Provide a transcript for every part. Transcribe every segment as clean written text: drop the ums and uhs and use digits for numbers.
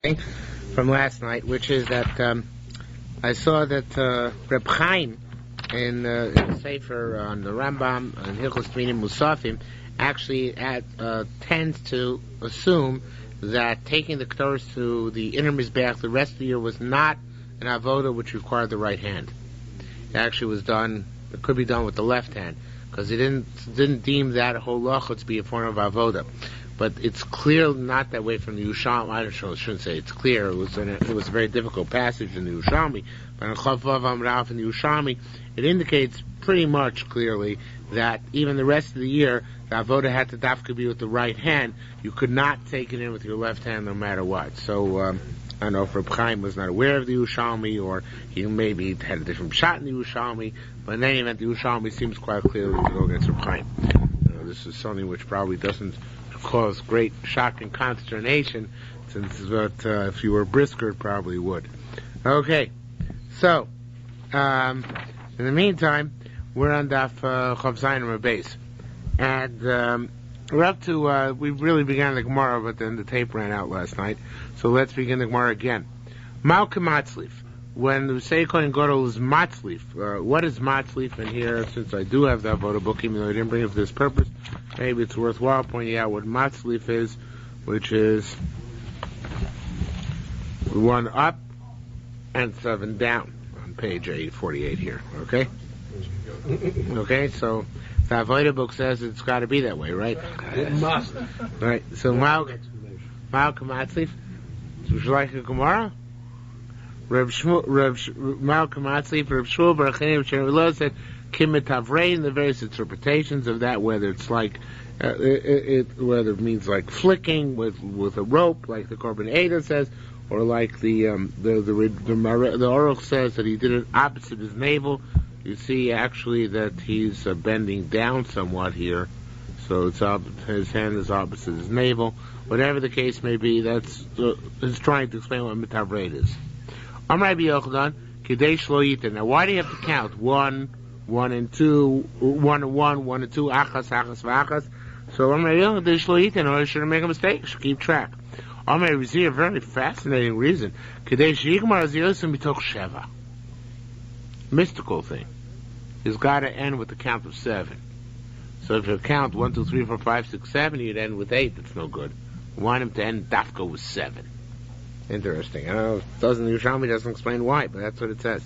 from last night, which is that I saw that Reb Chaim in the Sefer on the Rambam and Hilchos Tminim Musafim actually tends to assume that taking the Ketores to the inner Mizbeach the rest of the year was not an avoda which required the right hand. It actually was done. It could be done with the left hand because he didn't deem that whole lacha to be a form of avoda. But it's clear not that way from the Yerushalmi. I shouldn't say it's clear. It was a very difficult passage in the Yerushalmi. But in Chavav Amrav in the Yerushalmi, it indicates pretty much clearly that even the rest of the year, the avoda had to dafka be with the right hand. You could not take it in with your left hand no matter what. So I don't know if Reb Chaim was not aware of the Yerushalmi, or he maybe had a different shot in the Yerushalmi. But in any event, the Yerushalmi seems quite clearly to go against Reb Chaim. This is something which probably doesn't cause great shock and consternation, since if you were Brisker, it probably would. Okay, so in the meantime, we're on Daf Chav Zayin Base, and we're up to we really began the Gemara, but then the tape ran out last night, so let's begin the Gemara again. Malka Matzlif. When the Sei Kohen Gadol is Matzlif, what is Matzlif? And here, since I do have that Avoda book, even though I didn't bring it for this purpose, maybe it's worthwhile pointing out what Matzlif is, which is 1 up and 7 down on page 848 here. Okay? Okay, so the Avoda book says it's got to be that way, right? It must. Right, so Malka Matzlif, would you like a Gemara? Reb Malka Matzlif, Reb Shmuel Bar Chaim Cherilo said, Kimet Havrein, the various interpretations of that, whether it's like, whether it means like flicking with a rope, like the Korban Eidah says, or like the Aruch says that he did it opposite his navel. You see actually that he's bending down somewhat here, so his hand is opposite his navel. Whatever the case may be, that's is trying to explain what Mitavrein is. Amar Rabbi Yochanan, Kadesh Lo Yitin. Now, why do you have to count 1, 1 and 2, 1 and 1, 1 and 2, Achas, Achas, V'Achas? So Amar Rabbi Yochanan, Kadesh Lo Yitin, or shouldn't make a mistake. Should keep track. Amar Rabbi Zir, a very fascinating reason. Kadesh Yigmar Aziyosim B'toch Sheva. Mystical thing. It's got to end with the count of 7. So if you count 1, 2, 3, 4, 5, 6, 7, you'd end with 8. That's no good. You want him to end dafka with 7. Interesting. I don't know. The Yerushalmi doesn't explain why, but that's what it says.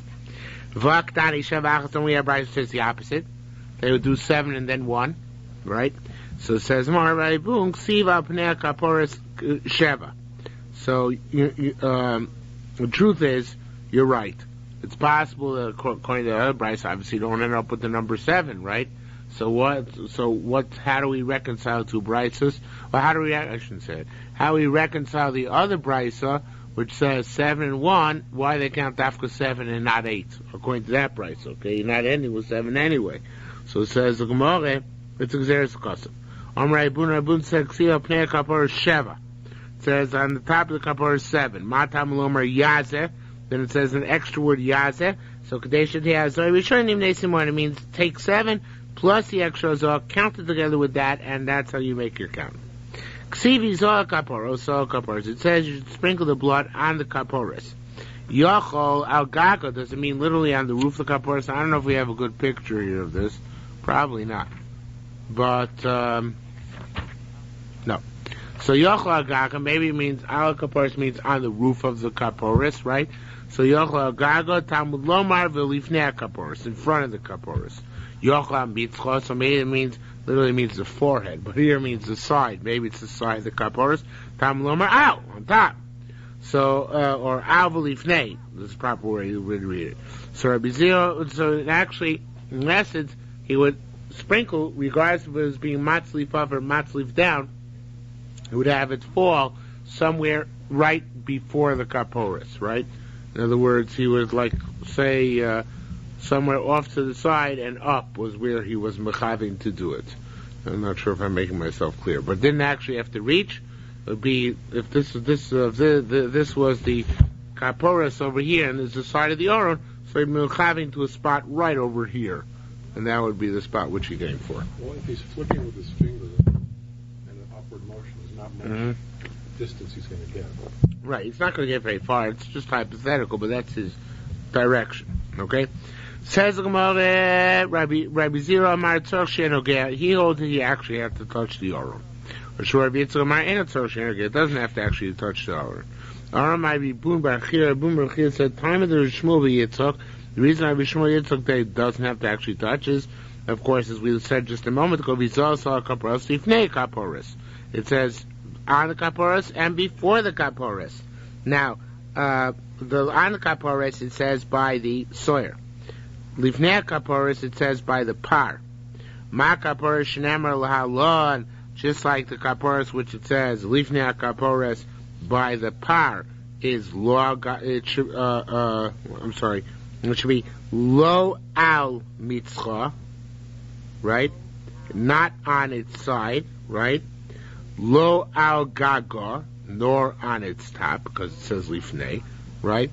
V'aktani shevachas, and we have Bryce says the opposite. They would do 7 and then 1, right? So it says Mar Raibung Ksiva Pnei Kaporis Sheva. So the truth is, you're right. It's possible that according to the other Bryce, obviously, you don't end up with the number 7, right? So what? How do we reconcile two Bryces? Well, I shouldn't say it. How do we reconcile the other Brysa, which says 7 and 1? Why they count Dafka 7 and not 8? According to that Bryce, okay, you're not ending with 7 anyway. So it says the Gemara, it's Xeris Kosev. Amrei Rabun said Ksiva Pnei Kapor Sheva. It says on the top of the Kapor 7. Matam Lomer Yazeh. Then it says an extra word Yazeh. So Kadesh Yazeh. Rishonim Nesimon. It means take 7. Plus the extras are counted together with that, and that's how you make your count. Ksivi zoa kaporos. It says you should sprinkle the blood on the kaporos. Yochol al gaga doesn't mean literally on the roof of the kaporos. I don't know if we have a good picture here of this. Probably not. But no. So yochol al gaga maybe it means al kaporos means on the roof of the kaporos, right? So yochol al gaga tamud lomar v'lifnei kaporos, in front of the kaporos. Yochlam bitzcha, so maybe it literally means the forehead, but here it means the side. Maybe it's the side of the kaporos. Tam lomer out on top. So or al v'lifnei. This is the proper way you would read it. So Rabbi Zio, so actually, in essence, he would sprinkle, regardless of it was being matzlif up or matzlif down, he would have it fall somewhere right before the kaporos, right? In other words, he would say. Somewhere off to the side and up was where he was mechaving to do it. I'm not sure if I'm making myself clear, but didn't actually have to reach. It would be if this was the kaporos over here and there's the side of the aron, so he'd be mechaving to a spot right over here, and that would be the spot which he came for. Well, if he's flicking with his finger and an upward motion is not motion. distance he's going to get. Right, he's not going to get very far. It's just hypothetical, but that's his direction. Okay? Says the Gemara, Rabbi Zira Amar Tzorch Shenogeh, he holds that he actually has to touch the Aron. For sure, Rabbi Yitzchak Amar Ein Tzorch Shenogeh, it doesn't have to actually touch the Aron. Aron might be Boon Bar Chir. Boon Bar Chir said, time of the Shmuel Yitzchak, the reason Rabbi Shmuel Yitzchak that he doesn't have to actually touch is, of course, as we said just a moment ago, Vizal Sal Kaporos Lifnei Kaporos. It says on the Kaporos and before the Kaporos. Now, on the Kaporos it says by the sawyer. Lifnei Kaporos it says by the par. Ma Kaporos Shnemer Lahalon, just like the Kaporos which it says Lifnei Kaporos by the par is log. It should it should be lo al mitzcha, right? Not on its side, right? Lo al gaga, nor on its top, because it says lifnei, right?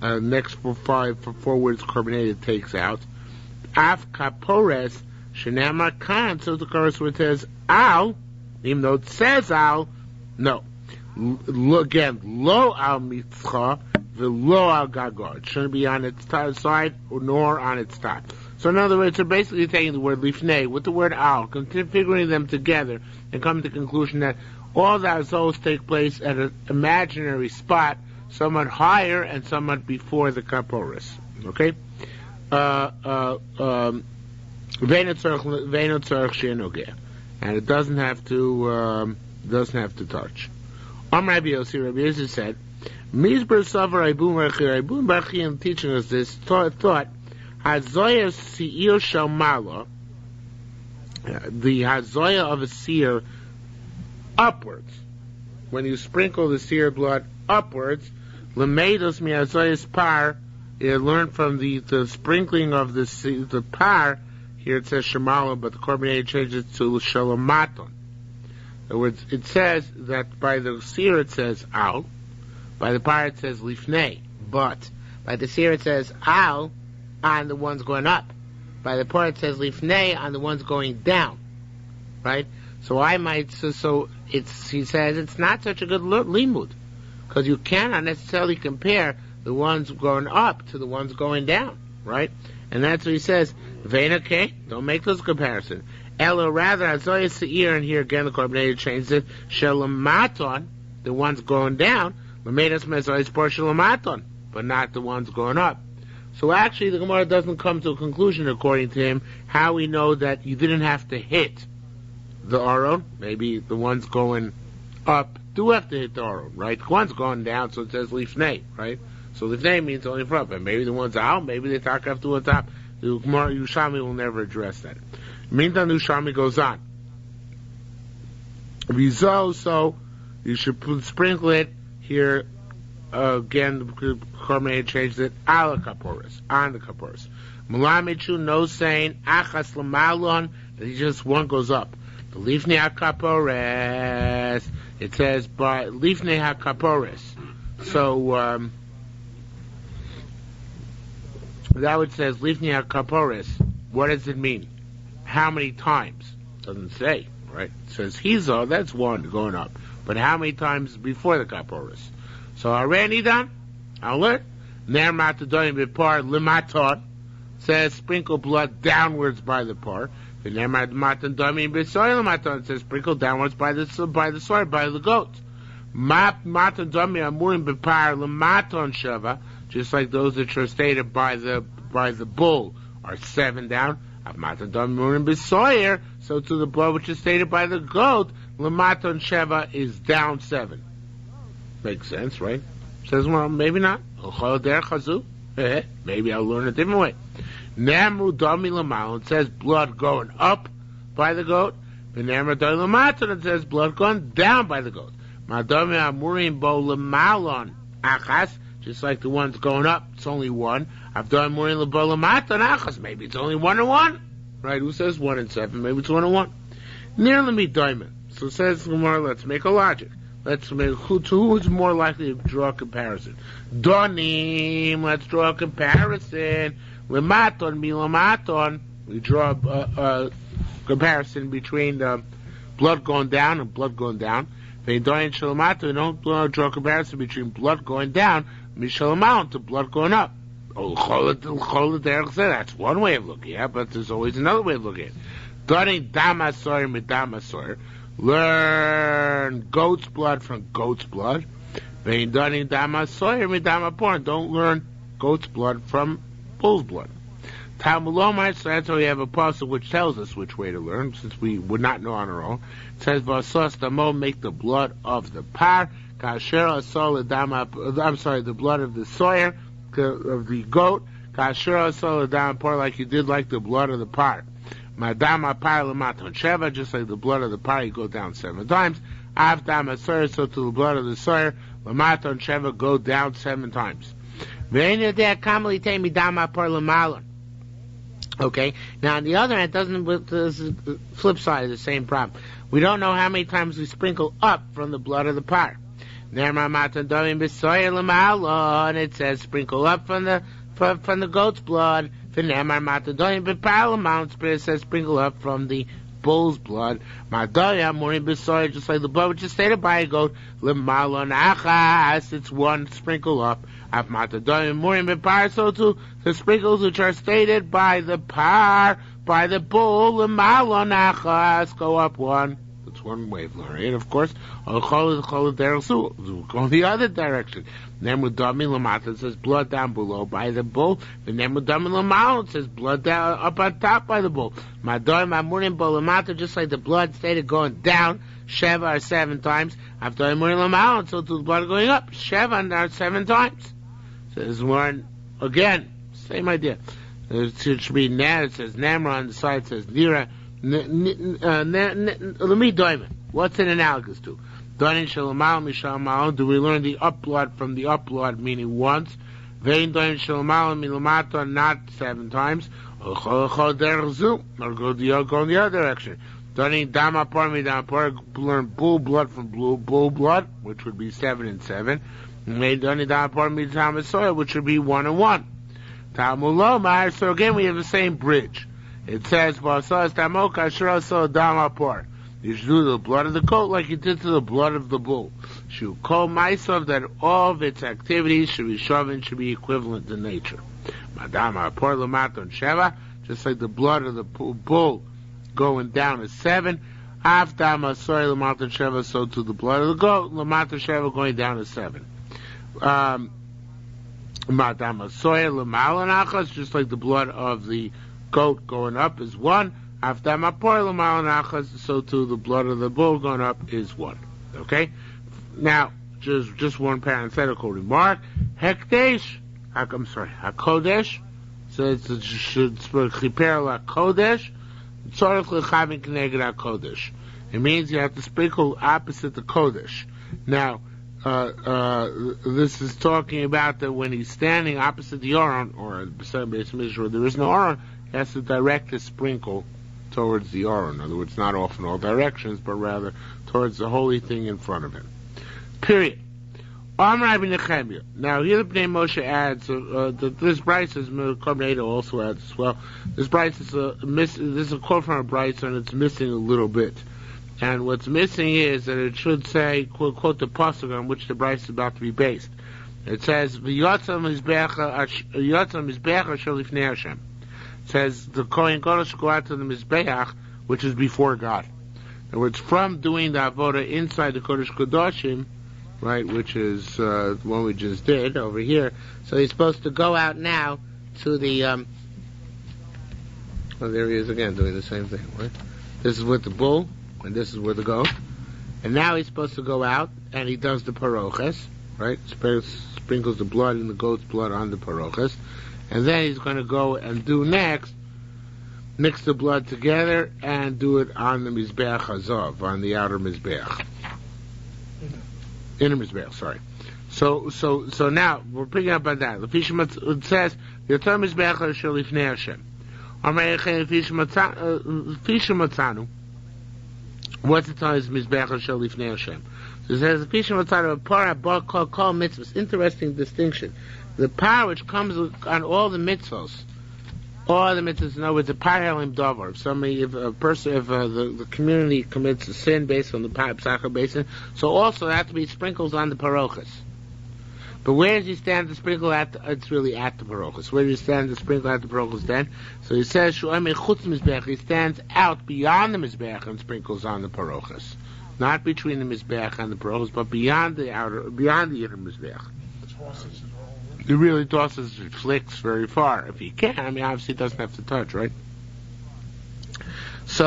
Next for four words carbonated takes out. Af kapores shenamar kan, so the chorus where it says al, even though it says al, no. Again, lo al mitzcha, the lo al gaga. It shouldn't be on its side nor on its top. So in other words, they're basically taking the word lifnei with the word al, configuring them together, and coming to the conclusion that all the azos take place at an imaginary spot, somewhat higher and somewhat before the kaporis. Okay? And it doesn't have to touch. Rabbi Yossi said, Mizber Savar Ibun Barchi teaching us this thought Hazoya Seir Shalmala, the Hazoya of a seer upwards. When you sprinkle the seer blood upwards, Lemeidos mi Hazoya's par, you learn from the sprinkling of the par. Here it says Shamala, but the carbonated changes to Shalamaton. In other words, it says that by the seer it says al, by the par it says lifnei, but by the seer it says al on the ones going up. By the par it says lifnei on the ones going down. Right? So I might, he says it's not such a good limud, because you cannot necessarily compare the ones going up to the ones going down. Right? And that's what he says. Veinake, don't make those comparisons. Elo, rather, Azoya Seir, and here again the carbonated changes it, Shalamaton, the ones going down, Lameidas Mezois Por Shalamaton, but not the ones going up. So actually the Gemara doesn't come to a conclusion according to him how we know that you didn't have to hit the Aron. Maybe the ones going up do have to hit the Aron, right? The ones going down, so it says Lifnei, right? So Lifnei means only for up, and maybe the ones out, maybe they talk after on top. The Gemara Yerushalmi will never address that. Meantime, Yerushalmi goes on. So you should sprinkle it here. Again, the carbonated changes it ala kaporis, on the kaporis. Malamichu, no saying achas lamalon, that just one goes up. The lifnei hakaporis, it says by lifnei hakaporis. So that one says lifnei hakaporis. What does it mean? How many times? Doesn't say, right? It says hizo, that's one going up. But how many times before the kaporis? So already done. I'll learn. Ner matadoyim bepar limaton says sprinkle blood downwards by the par. Ner matadoyim besoil limaton says sprinkle downwards by the soil, by the goat. Matadoyim amurim bepar limaton shava, just like those that are stated by the bull are 7 down. So to the blood which is stated by the goat, Lamaton Sheva is down 7. Makes sense, right? Says, well, maybe not. Maybe I'll learn a different way. It says blood going up by the goat. It says blood going down by the goat. Just like the ones going up, it's only one. Maybe it's only 1 and 1. Right? Who says 1 and 7? Maybe it's 1 and 1. Nearly me diamond. So says Gemara, let's make a logic. Let's make who's more likely to draw a comparison. Donim, let's draw a comparison. Lematon, milamaton. We draw a comparison between the blood going down and blood going down. We don't draw comparison between blood going down, mishalamount, to blood going up. That's one way of looking at it, but there's always another way of looking at it. Learn goat's blood from goat's blood. Don't learn goat's blood from bull's blood. So that's why we have a pasuk which tells us which way to learn, since we would not know on our own. It says, make the blood of the par, the blood of the sawyer, of the goat, like you did like the blood of the par. Just like the blood of the par, you go down 7 times. So to the blood of the sawyer, go down 7 times. Okay, now on the other hand, this is the flip side of the same problem. We don't know how many times we sprinkle up from the blood of the par. And it says sprinkle up from the goat's blood. But it says sprinkle up from the bull's blood. Just like the blood which is stated by a goat, it's one sprinkle up. So too the sprinkles which are stated by the par, by the bull, go up one. That's one way of learning it, of course. Go the other direction. It says blood down below by the bull. It says blood down up on top by the bull. Just like the blood stated going down, Sheva are 7 times. So to the blood going up, Sheva are 7 times. There's one, again, same idea. It should be Ner, it says Namra, on the side it says Nira. What's it analogous to? Do we learn the up blood from the up blood, meaning once? Not 7 times. Or go the other direction. Learn bull blood from bull blood, which would be 7 and 7. Which would be 1 and 1. So again we have the same bridge. It says, you should do the blood of the goat like you did to the blood of the bull. Should call myself that all of its activities should be equivalent to nature. Just like the blood of the bull going down is 7. So to the blood of the goat, going down is 7. Just like the blood of the goat going up is 1. So too the blood of the bull going up is 1. Okay? Now, just one parenthetical remark. Hakodesh. So it should spell chiper la kodesh. It means you have to sprinkle opposite the kodesh. Now, this is talking about that when he's standing opposite the Aron, or beside Beis Mishra, there is no Aron, he has to direct his sprinkle towards the Aron. In other words, not off in all directions, but rather towards the holy thing in front of him. Period. Now here the Bnei Moshe adds this Bryce is Korbaneda also adds as well. This Bryce is this is a quote from a Bryce and it's missing a little bit. And what's missing is that it should say, quote the pasuk on which the Bryce is about to be based. It says, "V'yotzam mizbeach asher lifnei Hashem." It says the Kohen Gadol should go out to the mizbeach, which is before God. In other words, from doing the avodah inside the Kodesh Kodashim, right, which is the one we just did over here. So he's supposed to go out now to the. Oh, there he is again, doing the same thing. Right? This is with the bull. And this is where the goat. And now he's supposed to go out and he does the paroches, right? Sprinkles the blood and the goat's blood on the paroches. And then he's going to go and do next, mix the blood together and do it on the Mizbeach Hazav, on the outer Mizbeach. Inner Mizbeach, sorry. So now, we're picking up on that. It says, Yotam Mizbeach Asher Lifnei Hashem. What's the time is Mizbeach Asher Lifnei Hashem? So it says, call mitzvahs. Interesting distinction. The power which comes on all the mitzvahs Or the mitzvahs, in other words, a parhelim davar. If the community commits a sin based on the psachar basin, so also there have to be sprinkles on the parochas. But where does he stand to sprinkle at? It's really at the parochas. Where does he stand to sprinkle at the parochas then? So he says, Shu'amei chutz mizbeach. He stands out beyond the mizbeach and sprinkles on the parochas. Not between the mizbeach and the parochas, but beyond the inner mizbeach. He really tosses it, flicks very far. If he can, I mean, obviously he doesn't have to touch, right? And he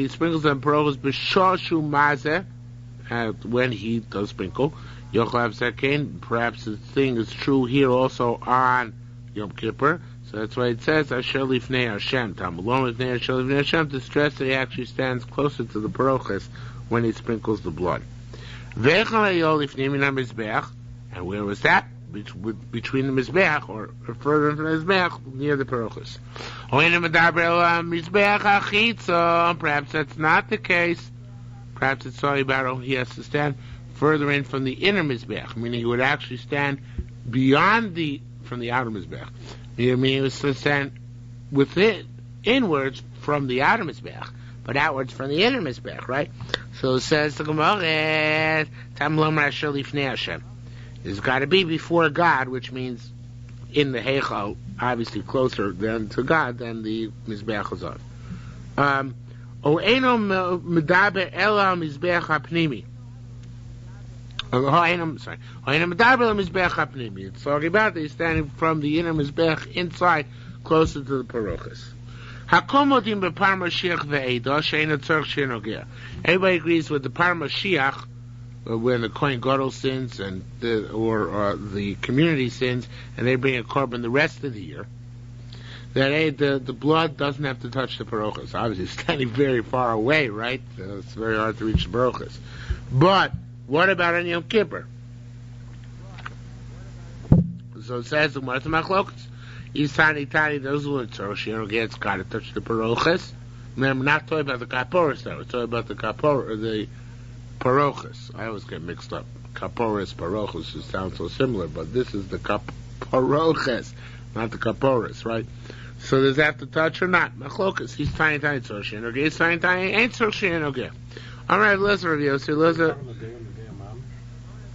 sprinkles on parochas b'shoshu mazeh, when he does sprinkle. Perhaps the thing is true here also on Yom Kippur. So that's why it says Asher Lifnei Hashem. Tamalon Lifnei Asher Lifnei Hashem, to stress that he actually stands closer to the parochas when he sprinkles the blood. And where was that? Between the mizbeach, or further from the mizbeach, near the parochas. Perhaps that's not the case. Perhaps it's talking about he has to stand further in from the inner mizbeach, meaning he would actually stand from the outer mizbeach. Meaning he was to stand inwards from the outer mizbeach, but outwards from the inner mizbeach, right? So it says the Gemara, it's got to be before God, which means in the Heichal, obviously closer than to God than the Mizbeach is on. It's talking about that he's standing from the inner Mizbeach inside, closer to the parochas. Everybody agrees with the Parmashiach, when the Kohen Gadol sins or the community sins, and they bring a korban the rest of the year, that the blood doesn't have to touch the parochas. Obviously, it's standing very far away, right? It's very hard to reach the parochas. But what about on Yom Kippur? So it says the Martha Machlokas. Isani those who it's got to touch the parochas. Remember, not talking about the kaporas now. We're talking about the parochas. I always get mixed up. Kaporas, parochas, it sounds so similar, but this is the parochas, not the kaporas, right? So does that have to touch or not? Machlokas. He's tiny tzorshi. Okay, he's tiny ain't tzorshi. Okay. All right, let's review. So let's.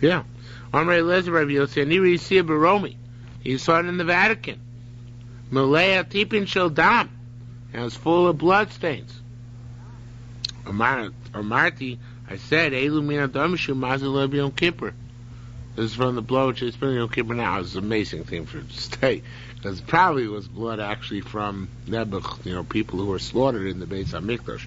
Yeah. All right, let's review. So Niri Sia Baromi. He saw it in the Vatican. Malaya Tipin Shel Dam. And it was full of blood stains. Marty, I said, Elu Mina Damishu Mazal Yom Kippur. This is from the blood which is Yom Kippur now. It's an amazing thing for it to stay. Because probably was blood actually from Nebuch, people who were slaughtered in the Beis HaMikdash.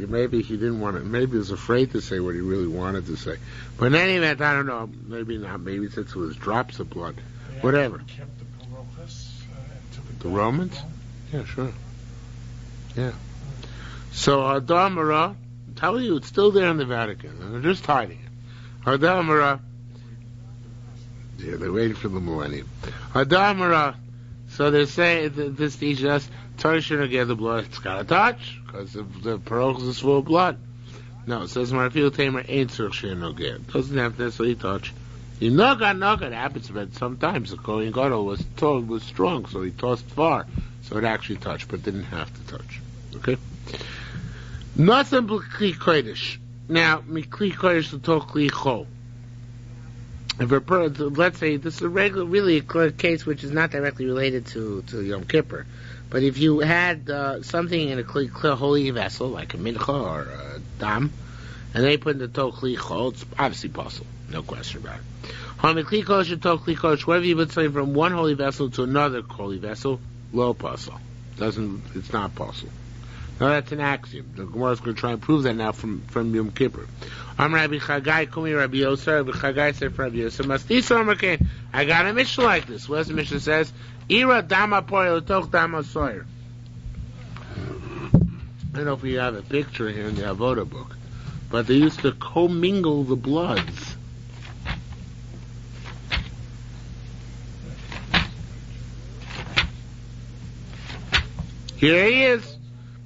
Maybe he didn't want to, maybe he was afraid to say what he really wanted to say. But in any event, I don't know, maybe not, maybe since it was drops of blood. Whatever. Kept the parochas, the Romans? Yeah, sure. Yeah. So Hadamara, tell you it's still there in the Vatican. They're just hiding it. Hadamara. Yeah, they're waiting for the millennium. Hadamara. So they say this teaches us touch shouldn't get the blood. It's got to touch because the parochas is full of blood. No, it says Marafil Tamer ain't shouldn't get. It doesn't have to necessarily touch. You knock it happens, but sometimes the Kohen Gadol was strong, so he tossed far, so it actually touched, but didn't have to touch. Okay? Nothing but Kli Kodesh. Now, Kli Kodesh to talk Kli Chol. Let's say this is really a case which is not directly related to Yom Kippur, but if you had something in a holy vessel, like a mincha or a dam, and they put in the Kli Chol, it's obviously possible, no question about it. Whatever you put something from one holy vessel to another holy vessel, low possible. It's not possible. Now that's an axiom. The Gemara is going to try and prove that now from Yom Kippur. Rabbi Chagai, Kumi Rabbi Yosef. Rabbi Chagai said for Rabbi Yosef, I got a Mishnah like this. What does the Mishnah says? Ira dama poil toch dama soyer. I don't know if we have a picture here in the Avoda book, but they used to commingle the bloods. Here he is,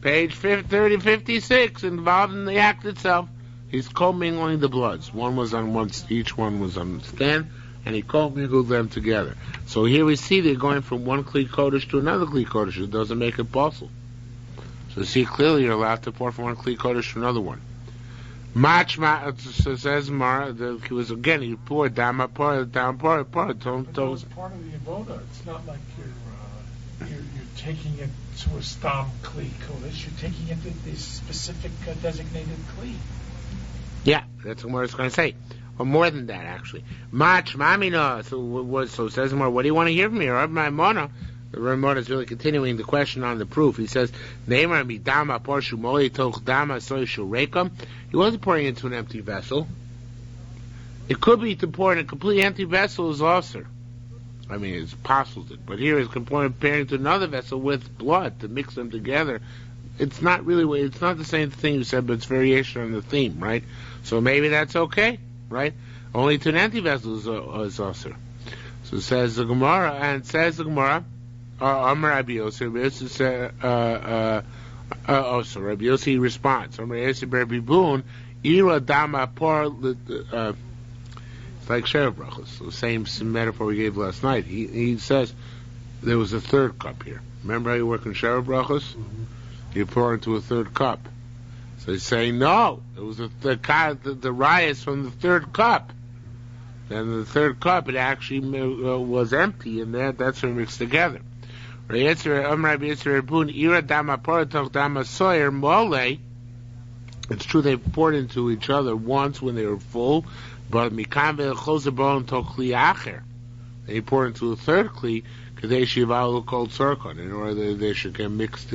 page 3056, involved in the act itself. He's commingling the bloods. One was on one, each one was on the stand, and he commingled them together. So here we see they're going from one Kli Kodesh to another Kli Kodesh. It doesn't make it possible. So see, clearly you're allowed to pour from one Kli Kodesh to another one. Says Mar, he was again, he poured down, pour. But that was part of the avoda. It's not like you're taking it to a stam kli kodesh. You're taking it to this specific designated kli. Yeah, that's what it's going to say. Or more than that, actually. Mamina. So says Mar, what do you want to hear from me? Or my Mona. The Ramon is really continuing the question on the proof. He says, Neymar midama porshu moli toch dama soy shurekam. He wasn't pouring into an empty vessel. It could be to pour in a completely empty vessel is also. I mean, it's possible, but here it's comparing to another vessel with blood to mix them together. It's not really, it's not the same thing you said, but it's variation on the theme, right? So maybe that's okay, right? Only to an empty vessel is also. So says the Gemara, Amar Rabbi Yossi, Rabbi Yossi responds. Amar Yossi Rabbi Boon, Ira Dama Por, it's like Sherev Brachos, the same metaphor we gave last night. He says there was a third cup here. Remember how you work in Sherev Brachos? Mm-hmm. You pour into a third cup. So he's saying, no, it was the riot from the third cup. Then the third cup, it actually was empty, and that's what mixed together. It's true they poured into each other once when they were full, but they poured into a third kli in order that they should get mixed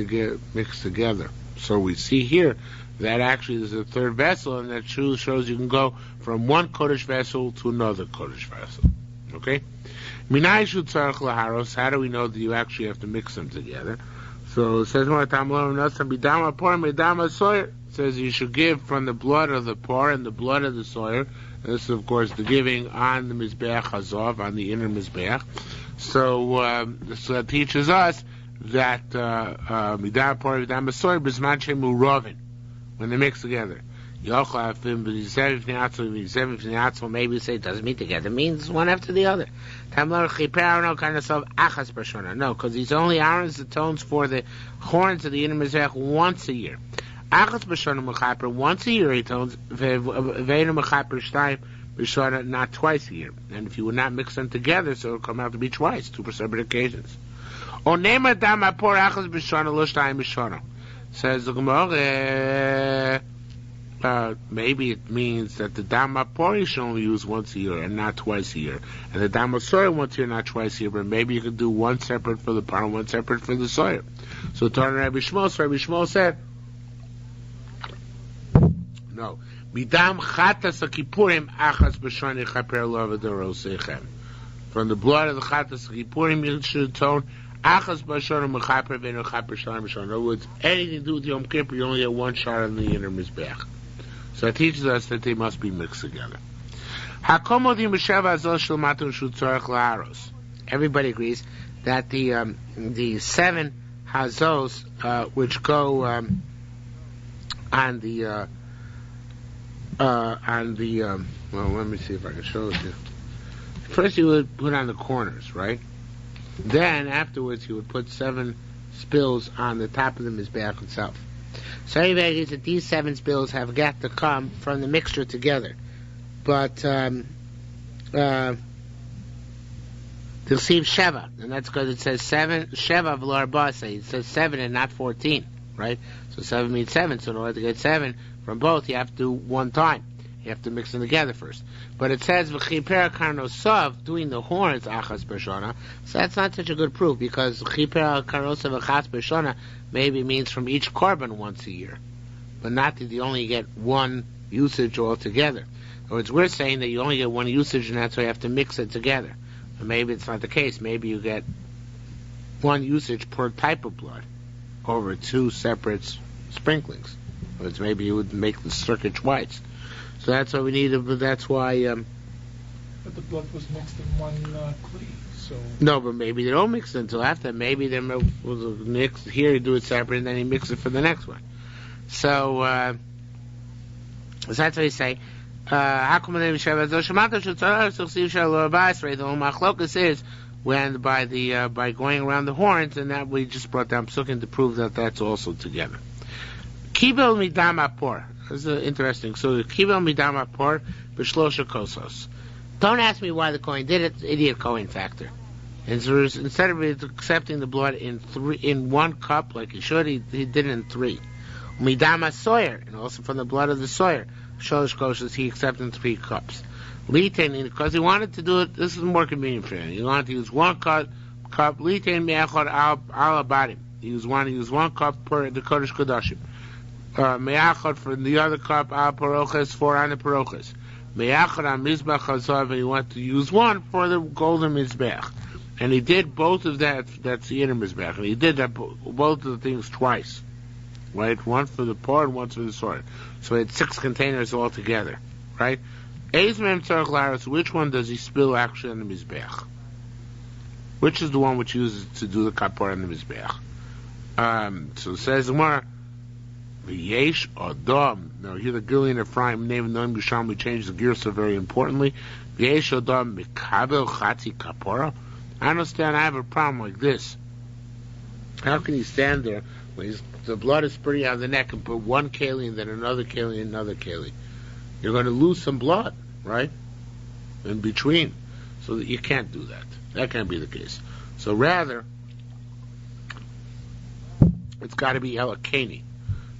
together. So we see here that actually there's a third vessel, and that shows you can go from one Kodesh vessel to another Kodesh vessel. Okay? How do we know that you actually have to mix them together? So it says, it says you should give from the blood of the por and the blood of the soyer. This is, of course, the giving on the Mizbeach Hazov, on the inner Mizbeach. So that teaches us that midam por midam soyer b'zman shemu rovin, when they mix together. Maybe say it doesn't mean together. It means one after the other. No, because he's only Aaron's atones for the horns of the inner Mizrach once a year. Once a year he atones, not twice a year. And if you would not mix them together, so it'll come out to be twice, 2 separate occasions. Says the Gemara, maybe it means that the Dama Pori should only use once a year and not twice a year. And the Dama Soyer once a year, not twice a year, but maybe you could do one separate for the Par and one separate for the Soyer. So Torah Rabbi Shmuel said, no. Midam Chatas HaKippurim Achas B'Shani Chaper Lovadorosechem. From the blood of the Chatas HaKippurim you should atone Achas B'Shani Mechaper V'Eno Chaper Shalom B'Shani. In other words, anything to do with Yom Kippur, you only get one shot on the inner Mizbeach. So it teaches us that they must be mixed together. Everybody agrees that the 7 hazos which go on the well, let me see if I can show it to you. First you would put on the corners, right? Then afterwards you would put 7 spills on the top of the Mizbeach itself. So everybody agrees that these 7 spills have got to come from the mixture together. But they'll see Sheva, and that's because it says 7, Sheva v'lo arba'aseh. It says 7 and not 14, right? So 7 means 7, so in order to get 7 from both, you have to do one time. You have to mix them together first. But it says v'chiper karnosav, doing the horns achas b'shana. So that's not such a good proof, because v'chiper karnosav achas b'shana maybe means from each korban once a year, but not that you only get one usage altogether. In other words, we're saying that you only get one usage, and that's why you have to mix it together. But maybe it's not the case. Maybe you get one usage per type of blood over 2 separate sprinklings. In other words, maybe you would make the circuit twice. So that's why we need it, but that's why... but the blood was mixed in one kli, so... No, but maybe they don't mix it until after. Maybe they will mix here, you do it separate, and then you mix it for the next one. So, So that's what they say. The whole machlokas is when by going around the horns, and that we just brought down psukim to prove that that's also together. Kibel midam apor. This is interesting. So kibel midam apor b'shlosha kosos. Don't ask me why the Kohen did it. It's idiot Kohen factor. And so instead of accepting the blood in 1 cup like he should, he did it in 3. Midam asoyer, and also from the blood of the soyer. Sholosh kosos he accepted in 3 cups. Litain, because he wanted to do it, this is more convenient for him. He wanted to use 1 cup. Litain me'achad al abadim. He wanted to use 1 cup per the kodesh kodashim. Me'achad for the other cup al paroches, 4 on the paroches. Me'achad al mizbach hazav, and he wanted to use 1 for the golden mizbech. And he did both of that. That's the inner mizbech, and he did that both of the things twice. Right, 1 for the por and 1 for the sword. So he had 6 containers altogether. Right. Which one does he spill actually on the mizbech? Which is the one which uses to do the kapor on the mizbech? So it says the Gemara, Yesh Adam. Now here the Gillian Ephraim name non Yerushalmi changed the gear so very importantly. Yesh Adam mikabel chatzi kapora. I understand. I have a problem like this. How can you stand there when the blood is spurting out of the neck and put 1 keli and then another keli and another keli? You're going to lose some blood, right? In between. So that you can't do that. That can't be the case. So rather, it's got to be elakeni.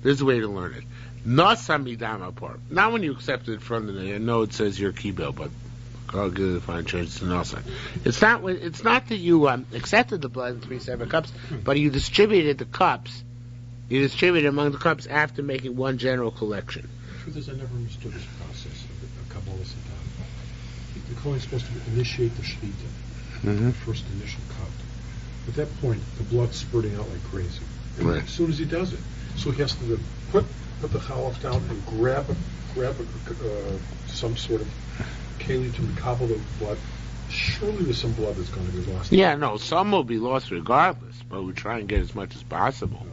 This is the way to learn it. Nasamidam apart. Not when you accept it from the. I know it says your kibel, but I'll give it a fine change to nasa. It's not that you accepted the blood in 3 separate cups, but you distributed the cups. You distributed among the cups after making 1 general collection. The truth is, I never understood this process of Kabbalah Satan. The Kohen is supposed to initiate the Shechita, the first initial cut. At that point, the blood's spurting out like crazy. And Right. as soon as he does it, so he has to put the chalaf down and grab some sort of keli to recobble the blood. Surely there's some blood that's going to be lost. Yeah, no, some will be lost regardless, but we try and get as much as possible.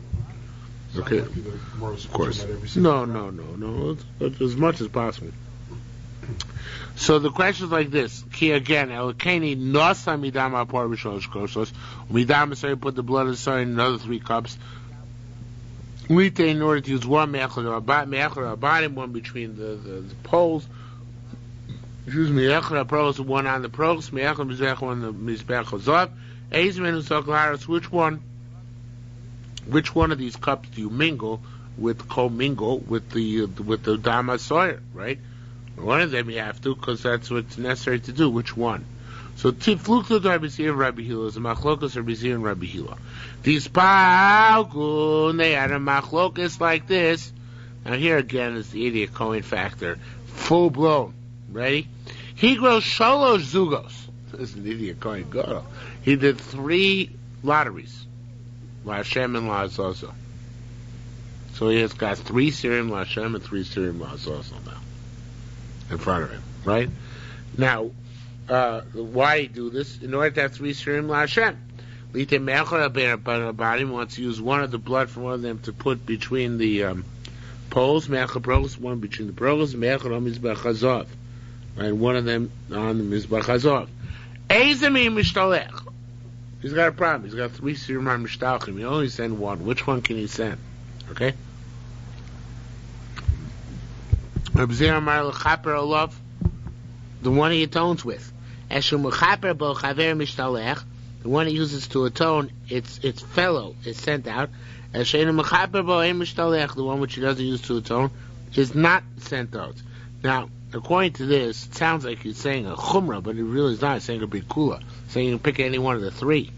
Okay. Of course. No. It's as much as possible. So the question is like this: Ki again, Elokeni nasa midam apor b'shalosh kosos. Midam say put the blood aside in another 3 cups. Lite in order to use 1 me'achad abadim, 1 between the poles. Excuse me, me'achad apros, 1 on the pros, me'achad mizbech, 1 on the mizbech hazav. Eizmen usakolaris. Which one of these cups do you mingle with the dama sawyer, right? One of them you have to, because that's what's necessary to do. Which one? So tiflukta Rabbi Zir and Rabbi Hila is a machlokas Rabbi Zir and Rabbi Hila. These palgun, they had a machlokas like this. Now here again is the idiot Kohen factor, full blown. Ready? He grows sholosh zugos. This is an idiot Kohen gadol. He did 3 lotteries. Lashem and Lazazo. So he has got 3 Sirim Lashem and 3 Sirim Lazazo now in front of him, right? Now, why do this? In order to have 3 Sirim Lashem. Lite Mechor Abadim wants to use 1 of the blood from 1 of them to put between the poles, Mechor Progos, 1 between the Progos, Mechor on Mizbach Hazov. Right, 1 of them on the Mizbach Hazov. Eizemi Mishtalech. He's got a problem. He's got 3 Sirimar Mishtalchim. He only send 1. Which one can he send? Okay? The one he atones with. The one he uses to atone, its fellow is sent out. The one which he doesn't use to atone is not sent out. Now, according to this, it sounds like he's saying a chumrah, but it really is not. He's saying a bikula. Saying you can pick any one of the 3,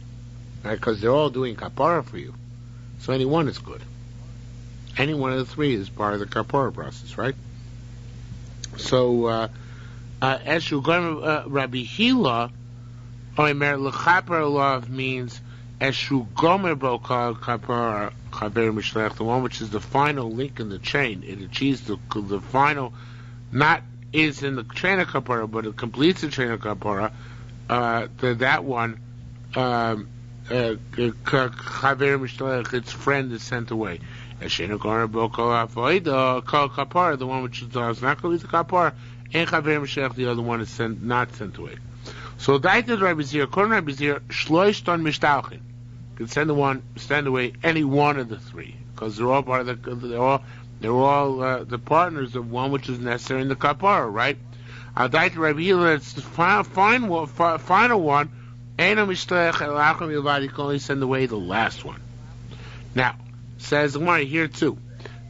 right? Because they're all doing kapara for you. So any one is good. Any one of the 3 is part of the kapara process, right? So, Eshu Rabbi Hila, Lechaper means Eshu Gomer Bo Kapara Chaver Mishlech, the one which is the final link in the chain. It achieves the final, not is in the chain of kapara, but it completes the chain of kapara. That one, Chaver Mishlech, its friend is sent away. Ashena Gora Boko Avoida, Kol Kapara, the one which is not going to be the Kapara, and Chaver Meshech, the other one is not sent away. So Daited Rabbi Zir, Korn Rabbi Zir, Shloish Ton Mishtauchin. You can send away any one of the three, because they're all part of they're all the partners of one which is necessary in the Kapara, right? Daited Rabbi Hila, it's the final one. Eino Mishtech Elachim Yavad, you can only send away the last one. Now, says the Gemara here too.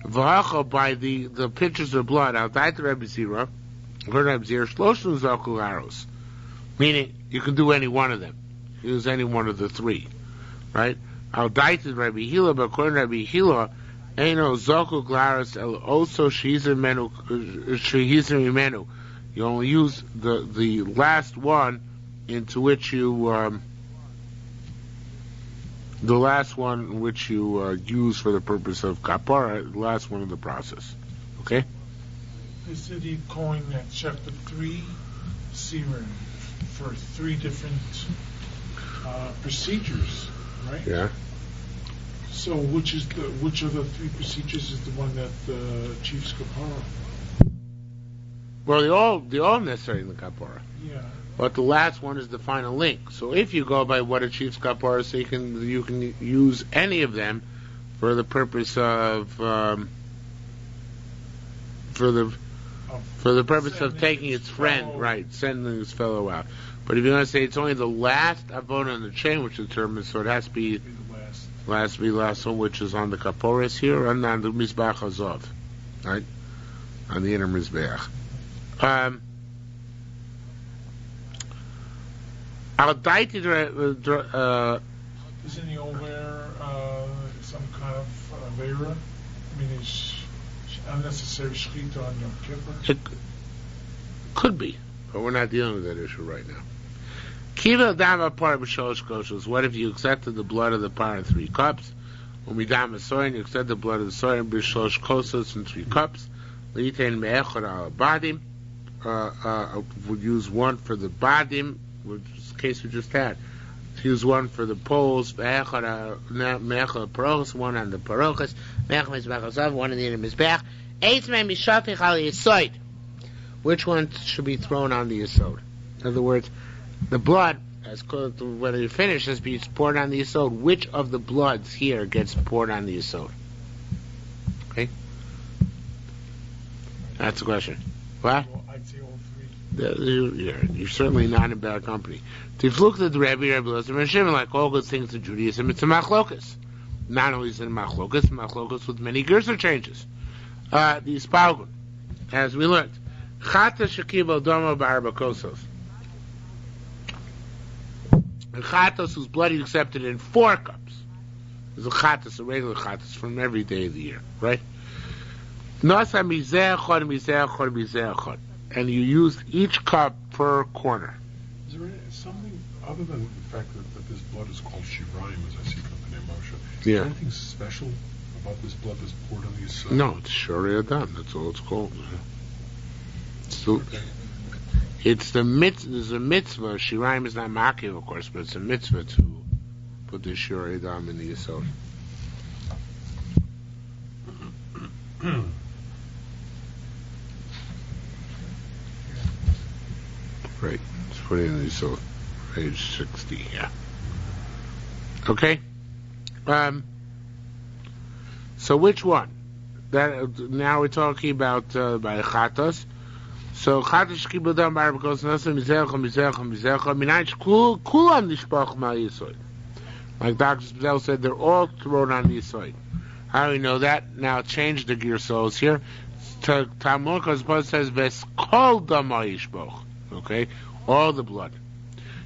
V'hacha, by the pitchers of blood, Al Daited Rabbi Zira, Rabbi Zira, Shloshim Zokul Aros. Meaning, you can do any one of them. Use any one of the three. Right? Al Daited Rabbi Hila, but according to Rabbi Hila, Eino Zokul Glaros, El Oso Shehizar Menu. You only use the last one into which you the last one which you use for the purpose of kapara, the last one of the process. Okay? They said he coined that chapter 3 serum for 3 different procedures, right? Yeah. So which of the 3 procedures is the one that achieves kapara? Well, they all necessary in the kapara. Yeah. But the last one is the final link. So if you go by what achieves kapara, so you can use any of them for the purpose of for the purpose of taking its friend, right, sending his fellow out. But if you're going to say it's only the last avona in the chain which determines, so it has to be the last one, which is on the kaporas here, and on the mizbach hazov, right, on the inner mizbach. Isn't he over some kind of avera? I mean, is unnecessary shechita on Yom Kippur? It could be, but we're not dealing with that issue right now. Kiva dama par b'shalosh koshos. What if you accepted the blood of the par in 3 cups? Umidam soyin, you accept the blood of the soyin b'shalosh koshos in 3 cups. Litain me'echad al badim. Would use one for the badim, which is the case we just had. Use one for the poles, one on the parochas, one on the inner mizbech. Which one should be thrown on the yesod? In other words, the blood, when you finish, has to be poured on the yesod. Which of the bloods here gets poured on the yesod? Okay? That's the question. What? Well, I'd say all 3. You're certainly not in bad company. If you look at the Rabbi Elazar and Shimon, like all good things in Judaism, it's a machlokas. Not only is it a machlokas with many gersa changes. The Spalgun, as we learned, chata shekibel domo b'arba kosos. And chatos whose blood is accepted in 4 cups. There's a chatos, a regular chatos from every day of the year, right? Nasa mizeh chod. And you used each cup per corner. Is there something other than the fact that this blood is called shirayim, as I see from the name Moshe? Is there anything special about this blood that's poured on the yesod? No, it's shorei adam. That's all it's called. So, it's the mitzvah. There's a mitzvah. Shirayim is not makiv, of course, but it's a mitzvah to put the shorei adam in the yesod. Right. Let's put it in the yesod. Page 60. Yeah. Okay. So which one? That now we're talking about by chatos. So chatos kibudam bar because nasem mizelcha minach kulam nishpach mal yesod. Like Dr. Spitzel said, they're all thrown on the yesod. How do we know that? Now change the gear souls here. Talmud because says ves kol dama yishpoch. Okay, all the blood.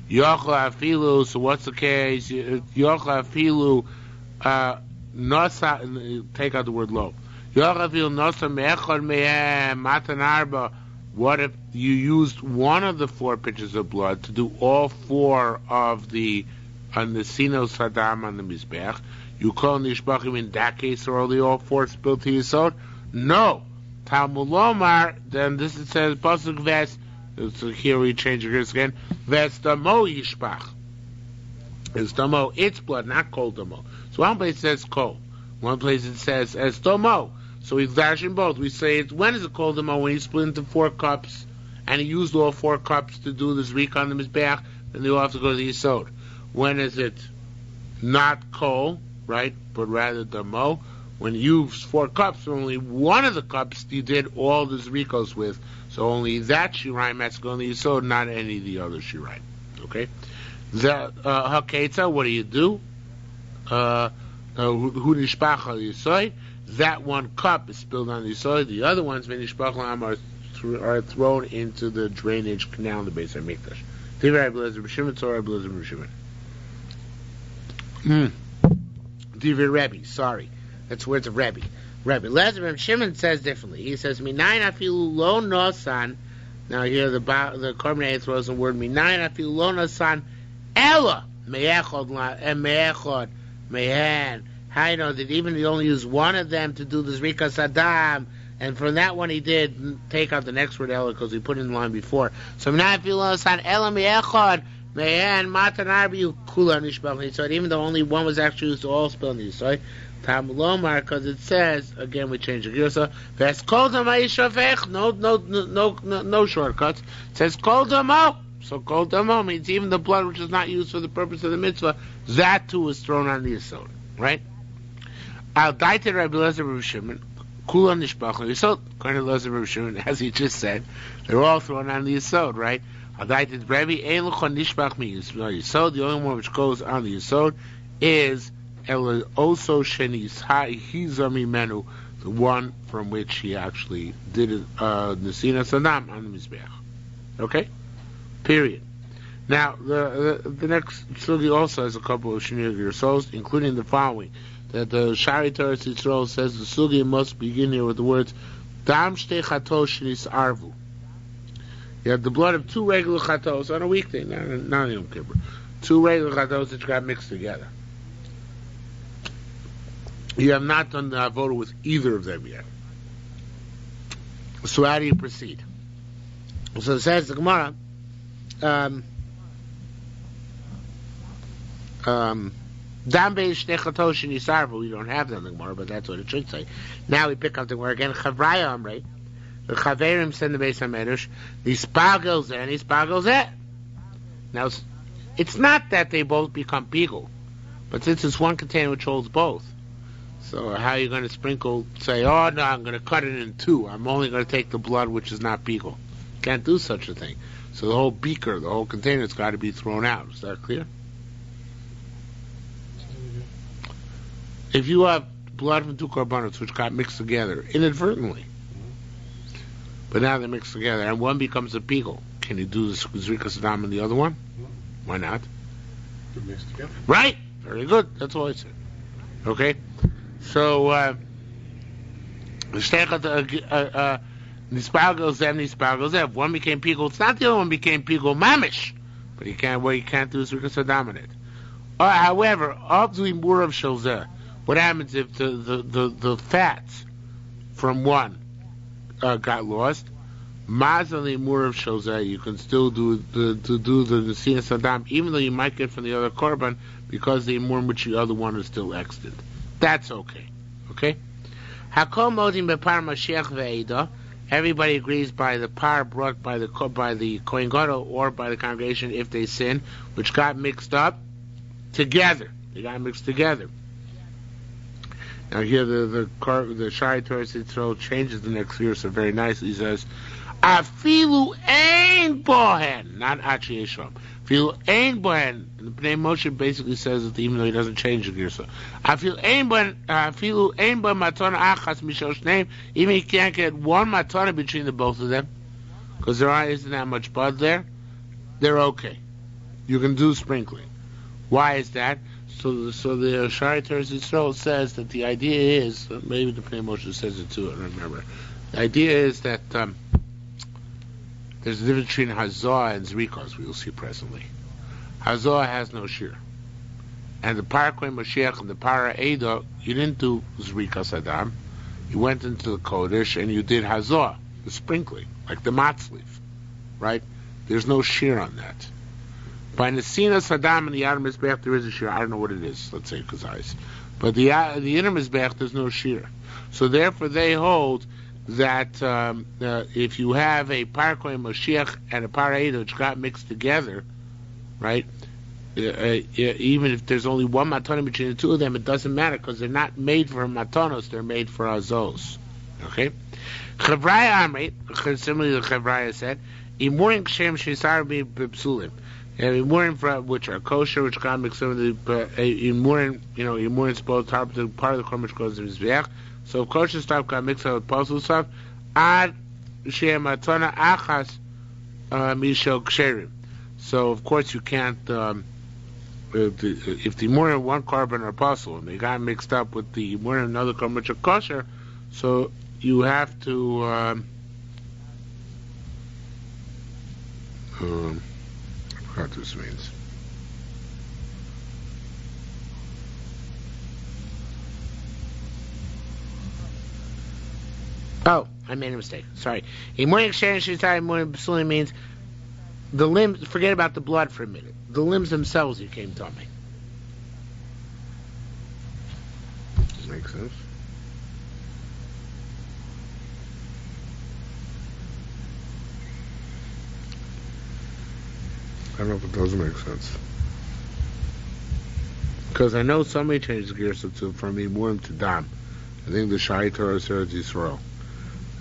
Yochla afilu. So what's the case? Yochla afilu. Nasa. Take out the word lo. Yochla afilu nasa me'echad me'em matan arba. What if you used one of the 4 pitchers of blood to do all 4 of the sino sadam on the mizbech? You call nishbachim in that case, are only all 4 spilled to yesod? No. Talmud lomar. Then this it says pasuk ves. So here we change it again. Ves damo yishbach. It's damo. It's blood, not kol damo. So one place says kol. One place it says as Tomo. So he's dashing both. We say when is it called Tomo? When he split into 4 cups and he used all 4 cups to do this Zrika on the Mizbeach, then they all have to go to the Yisod. When is it not Kol, right, but rather Tomo? When you use 4 cups, only one of the cups you did all the Zrikos with. So only that Shiraim has to go in the Yisod, not any of the other Shiraim. Okay? Haketza, what do you do? Hu nishpach al Yisod. That 1 cup is spilled on the Yisod. The other ones, v'nishpach l'am, are thrown into the drainage canal in the base of Mikdash. Divrei Rabbi Eliezer b'Shimon, Torah Rabbi Eliezer b'Shimon. Divrei Rebbe, sorry. That's words of Rebbe. Rebbe Eliezer b'Shimon says differently. He says, Minayin afilu lo nosan. Now here the Korban throws the word Minayin afilu lo nosan ella me'echod me'han. How you know that even he only used one of them to do the Zrika Saddam, and from that one he did take out the next word ella because he put it in the line before. So Minayin afilu lo nosan ella me'echod me'han matan arbi kula nishbach. So even though only one was actually used to all spill in the Yisod. Tam Lomar, because it says again we change the girsa. That's called no shortcuts. It says kol damo. So kol damo means even the blood which is not used for the purpose of the mitzvah, that too is thrown on the Yisod, right? Al daite Rabbi Eliezer b'Shimon kula nishbach Yisod. According to Eliezer b'Shimon, as he just said, they're all thrown on the Yisod, right? Al daite Rabbi ein l'chon nishbach mi Yisod. The only one which goes on the Yisod is also Shenizami Menu, the one from which he actually did Nesina Saddam on the Mizbeach. Okay? Period. Now, the next sugi also has a couple of Shnei Gersos, including the following: that the Shari Torah Yisrael says the sugi must begin here with the words Dam Shtei Chatos Shenis Arvu. You have the blood of 2 regular chatos on a weekday, not Yom Kippur. 2 regular chatos that got mixed together. You have not done the avodah with either of them yet. So how do you proceed? So it says the Gemara, Dam beish shnei chatos shenisarvu. We don't have that in the Gemara, but that's what it should say. Now we pick up the Gemara again. Chavraya Amrei, the Chaverim send the Beis HaMedrash, Nispagel zeh, Nispagel zeh. Now it's not that they both become pigul, but since it's one container which holds both. So how are you going to say, oh no, I'm going to cut it in 2. I'm only going to take the blood which is not pigul. Can't do such a thing. So the whole beaker, the whole container has got to be thrown out. Is that clear? If you have blood from 2 korbanos which got mixed together inadvertently, but now they're mixed together and one becomes a pigul, can you do the Zrika Saddam and the other one? Why not? They're mixed together. Right. Very good. That's all I said. Okay. So, Nispagel Zev, one became pigul. It's not the other one became pigul mamish, but you can't do is because of dominant. However, of the murav shelzeh, what happens if the fats from one got lost? Mazali murav shelzeh, you can still do the nesina sadam, even though you might get from the other korban because the imur which the other one is still extant. That's okay. Okay? Hakol modim bepar Mashiach ve'eda. Everybody agrees by the par brought by the Kohen Gadol or by the congregation if they sin, which got mixed up together. They got mixed together. Now here the Shari Torah Yisrael changes the next verse so very nicely. He says, Afilu ein bohen, not Achi Yeshom. Afilu ein bohen. The Bnei Moshe basically says that even though he doesn't change the Girsa. Afilu ein bohen matana achas mishosh name. Even he can't get one matana between the both of them, because there isn't that much blood there. They're okay. You can do sprinkling. Why is that? So the Shari Torah Yisrael says that the idea is, maybe the Bnei Moshe says it too, I don't remember. The idea is that there's a difference between Hazah and Zrikos, we'll see presently. Hazah has no shiur. And the Parakoi Mashiach and the Para Eda, you didn't do Zrikas Adam. You went into the Kodesh and you did Hazah, the sprinkling, like the matzliv, right? There's no shiur on that. By Nesina Saddam and the Yad Mizbeach, there is a shiur. I don't know what it is, let's say Kazais. But the inner mizbeach, there's no shiur. So therefore, they hold that if you have a parkoy Moshiach and a para'eda which got mixed together, right? Even if there's only one matana between the two of them, it doesn't matter because they're not made for matanos; they're made for azos. Okay. Chavraya Amrit, similarly to Chavraya said, imurim kshem shisar be b'psulim. Imurim which are kosher, which got mixed with the imurim, imurim is both part of the korban which goes to mizbeach. So if kosher stuff got mixed up with pasul stuff, ad shem matana achas mishel ksherim. So of course you can't. If the imurim one korban are pasul and they got mixed up with the imurim another korban which are kosher, so you have to. I forgot what this means. Oh, I made a mistake. Sorry. Imurim ksherim shitar imurim b'sulim means the limbs. Forget about the blood for a minute. The limbs themselves became tummy. Makes sense. I don't know if it doesn't make sense. Because I know somebody changed gears from Imurim to Dam. I think the Shai Torah says Yisrael.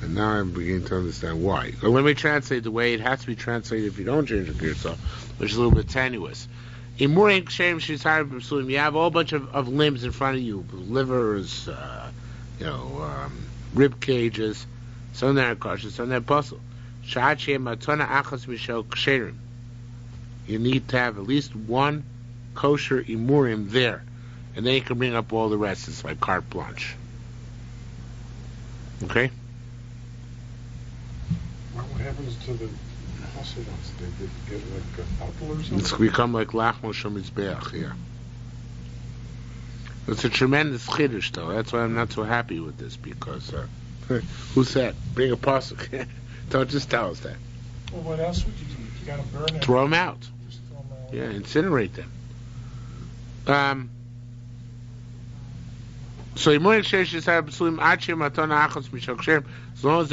And now I'm beginning to understand why. So let me translate the way it has to be translated if you don't change the gears, which is a little bit tenuous. Imurim kshem shisar b'psulim. You have a whole bunch of limbs in front of you, livers, rib cages. Some of them are kosher, some of them are puzzle. Sha'at she'em matana achas mishel ksherim. You need to have at least one kosher imurim there, and then you can bring up all the rest. It's like carte blanche. Okay. What happens to the puzzle ones? They get like a bottle or something? It's become like lachmo shemizbeach. Yeah. It's a tremendous chiddush, though. That's why I'm not so happy with this because who said bring a puzzle? Don't just tell us that. Well, what else would you do? You got to burn it. Throw them out. Just throw them out. Yeah, incinerate them. So as long as they're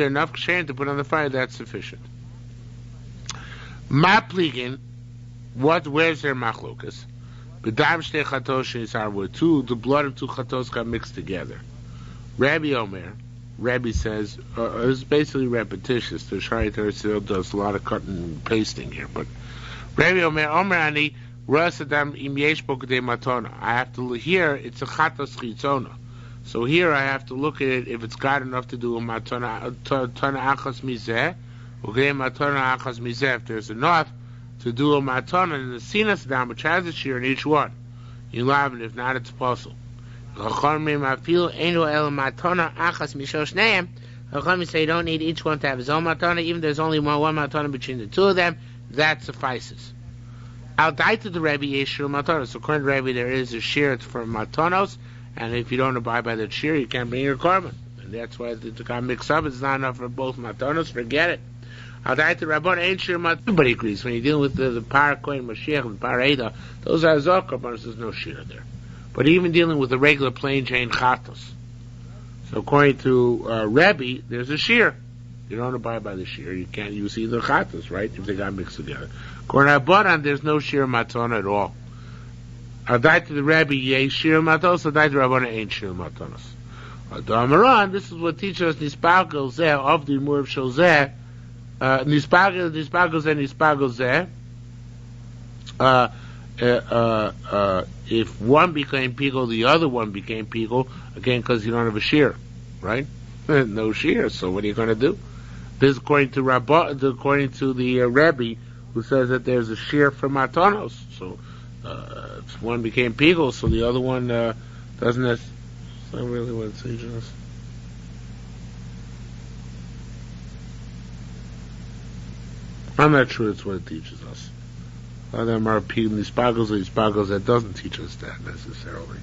enough ksherim to put on the fire, that's sufficient. Mapligin, where's their machlokas? The blood of two chatos got mixed together. Rabbi says, it's basically repetitious. The Shai Torah still does a lot of cutting and pasting here, but Rabbi Omer, I have to here. It's a chatos chitzona. So here I have to look at it if it's got enough to do a matana achas mizeh, okay, matana achas mizeh. If there's enough to do a matana in the sinas dam, which has a shear in each one, you love it. If not, it's possible. Chachamim say you don't need each one to have his own matana, even if there's only one matana between the two of them, that suffices. I'll die to the Rebbe Yeshua matana. So according to Rebbe, there is a shear for matanos, and if you don't abide by that shear, you can't bring your korban. And that's why it got mixed up. It's not enough for both matanos. Forget it. I'll die to Rabbon ain't shear matana. Everybody agrees when you're dealing with the parakoin Mashiach and para'eda, those are zok korbanos. There's no shear there. But even dealing with the regular plain Jane chatos. So according to Rebbe, there's a shear. You don't abide by the shear. You can't use either chatos, right? If they got mixed together. According to Rabbanan, there's no shear matana at all. I died to the Rebbe, yeh shear matanos. I died to Rabbanan, ain't shear matanos. Adamaran, this is what teaches us nispagel zeh of the imur shel zeh. Nispagel zeh. If one became pigul, the other one became pigul, again, because you don't have a shear, right? No shear, so what are you going to do? This is according to the Rebbe, who says that there's a shear for matanos. So, if one became pigul, so the other one doesn't. That's not really what it teaches us. I'm not sure it's what it teaches us. A lot of them are these pagos that doesn't teach us that necessarily.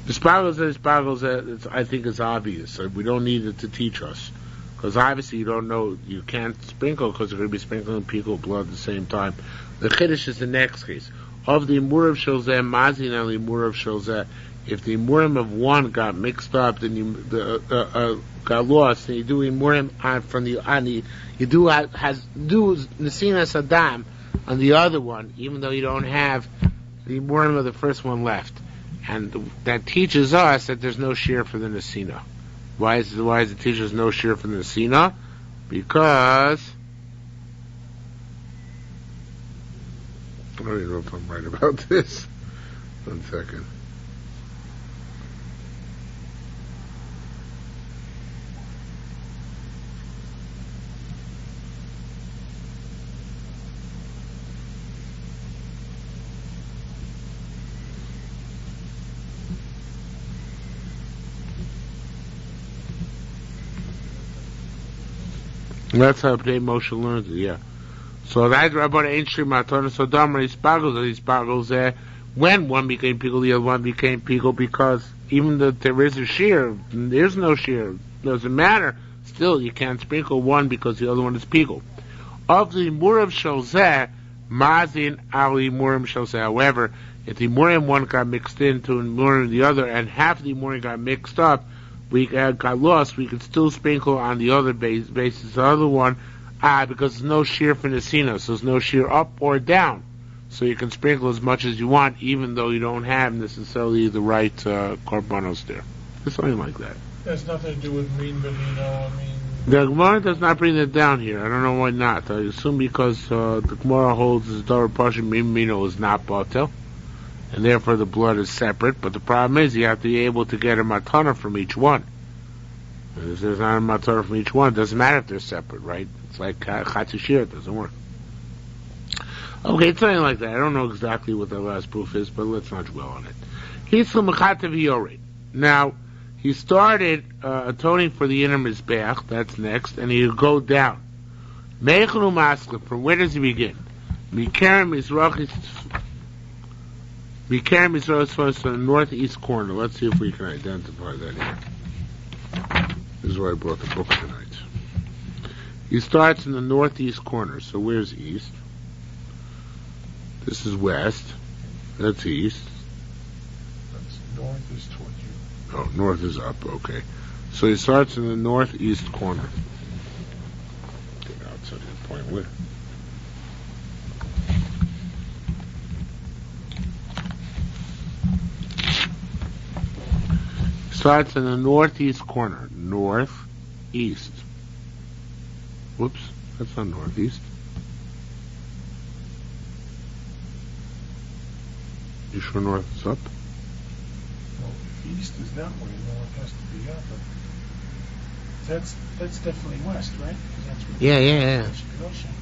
The spagos that I think is obvious. We don't need it to teach us. Because obviously you don't know, you can't sprinkle because you're going to be sprinkling people blood at the same time. The chiddush is the next case. of the Imurim Sholzeh, Mazin al Imurim Sholzeh. If the Imurim of one got mixed up, then you got lost, and you do Imurim you do Nesina Saddam on the other one, even though you don't have the Imurim of the first one left. And that teaches us that there's no shiur for the Nesina. Why is it teaches no shiur for the Nesina? Because I don't even know if I'm right about this. 1 second. That's how Bnei Moshe learns it, yeah. So that Rabbi Ancient Matana Sodom these bagels there. When one became pickle, the other one became pickle, because even though there is a shiur, there's no shiur. Doesn't matter. Still, you can't sprinkle one because the other one is pickle. Of the Murim Sholzeh, Mazin Ali Murim Sholzeh. However, if the Murim one got mixed into Murim the other, and half the Murim got mixed up, we got lost, we could still sprinkle on the other basis, the other one, because there's no shiur for Nesina, so there's no shiur up or down. So you can sprinkle as much as you want, even though you don't have necessarily the right korbanos there. It's something like that. There's nothing to do with mean benino, The Gemara does not bring it down here. I don't know why not. I assume because the Gemara holds the Dor Pashim mean benino is not batel, and therefore the blood is separate. But the problem is you have to be able to get a matana from each one. And if there's not a matana from each one, it doesn't matter if they're separate, right? It's like chatzi shiur, it doesn't work. Okay, it's something like that. I don't know exactly what the last proof is, but let's not dwell on it. He's from Mechatav Yored. Now, he started atoning for the inner Mizbeach, that's next, and he'll go down. Meichenu Maskeh, from where does he begin? Mikerem Mizrachis from the northeast corner. Let's see if we can identify that here. This is why I brought the book tonight. He starts in the northeast corner, so where's east? This is west. That's east. That's north is toward you. Oh, north is up, okay. So he starts in the northeast corner. Get outside the point with. Starts in the northeast corner. Northeast. Whoops, that's not northeast. You sure north is up? Well, if east is that way, north has to be up. But that's definitely west, right? 'Cause that's where Yeah. Ocean.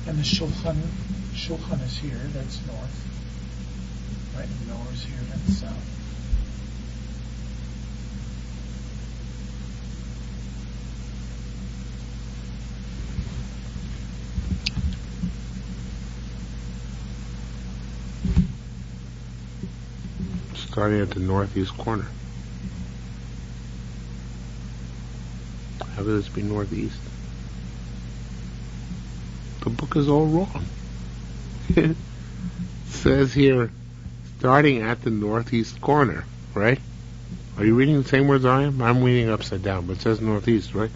And the Shulchan is here, that's north. Right, and Noah's here, that's south. Starting at the northeast corner. How could this be northeast? The book is all wrong. It says here, starting at the northeast corner, right? Are you reading the same words I am? I'm reading upside down, but it says northeast, right?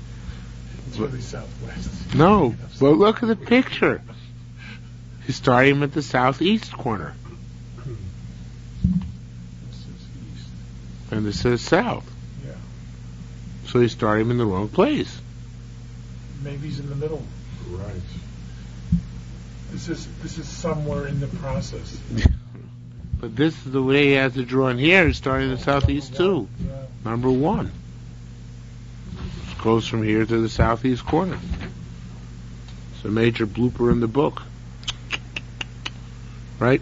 It's really southwest. No, but look at the picture. He's starting at the southeast corner. This is east. And this says south. Yeah. So he's starting in the wrong place. Maybe he's in the middle. Right. This is somewhere in the process. But this is the way he has it drawn here. He's starting in the southeast too. Yeah. Number 1. It goes from here to the southeast corner. It's a major blooper in the book. Right?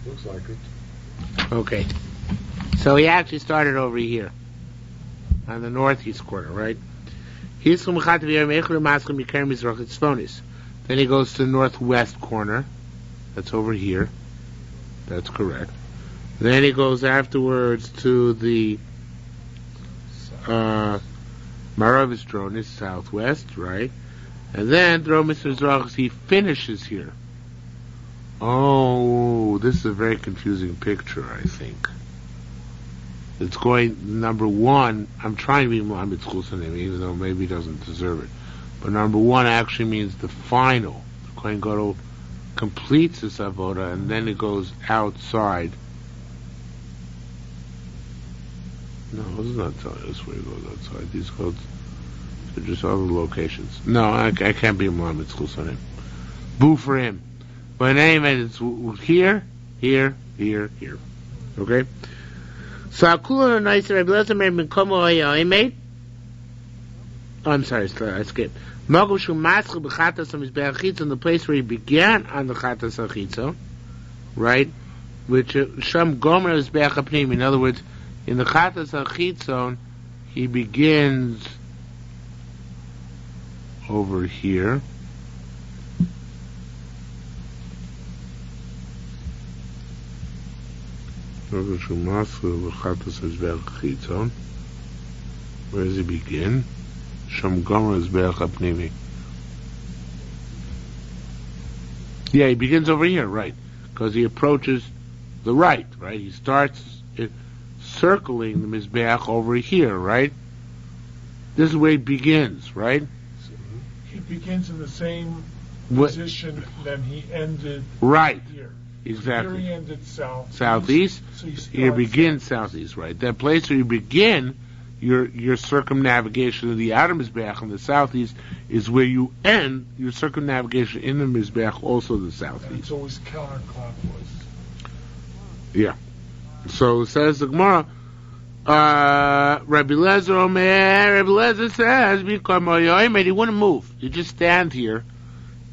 Looks like it. Okay. So he actually started over here. On the northeast corner, right? Then he goes to the northwest corner. That's over here. That's correct. Then he goes afterwards to the Maravis Drone is southwest, right? And then Dromis Mizrachis, he finishes here. Oh, this is a very confusing picture, I think. It's going, number one, I'm trying to be Muhammad Chulsanim, even though maybe he doesn't deserve it. But number one actually means the final. The Kohen Gadol completes his avoda, and then it goes outside. No, it's not telling us where it goes outside. These codes are just other locations. No, I can't be Muhammad Chulsanim. Boo for him. But anyway, it's here, here, here, here. Okay? So Akula nice Rabbi Lezer made Minkomo Ayimate. Oh, I'm sorry, I skipped. Magushu Maschel B'chatas on his Be'achitzo, in the place where he began on the Chatas Achitzo, right? Which Sham Gomer is Be'achapnim. In other words, in the Chatas Achitzo, he begins over here. Where does he begin? Sham Gomer is Be'achapnimi. Yeah, he begins over here, right? Because he approaches the right? He starts circling the Mizbeach over here, right? This is where he begins, right? He begins in the same position that he ended right here. Exactly. Here he ended southeast. So you begin southeast, right? That place where you begin your circumnavigation of the outer Mizbeach in the southeast is where you end your circumnavigation in the Mizbeach, also the southeast. And it's always counterclockwise. Yeah. So says the Gemara, Rabbi Lezer says, he wouldn't move. You just stand here,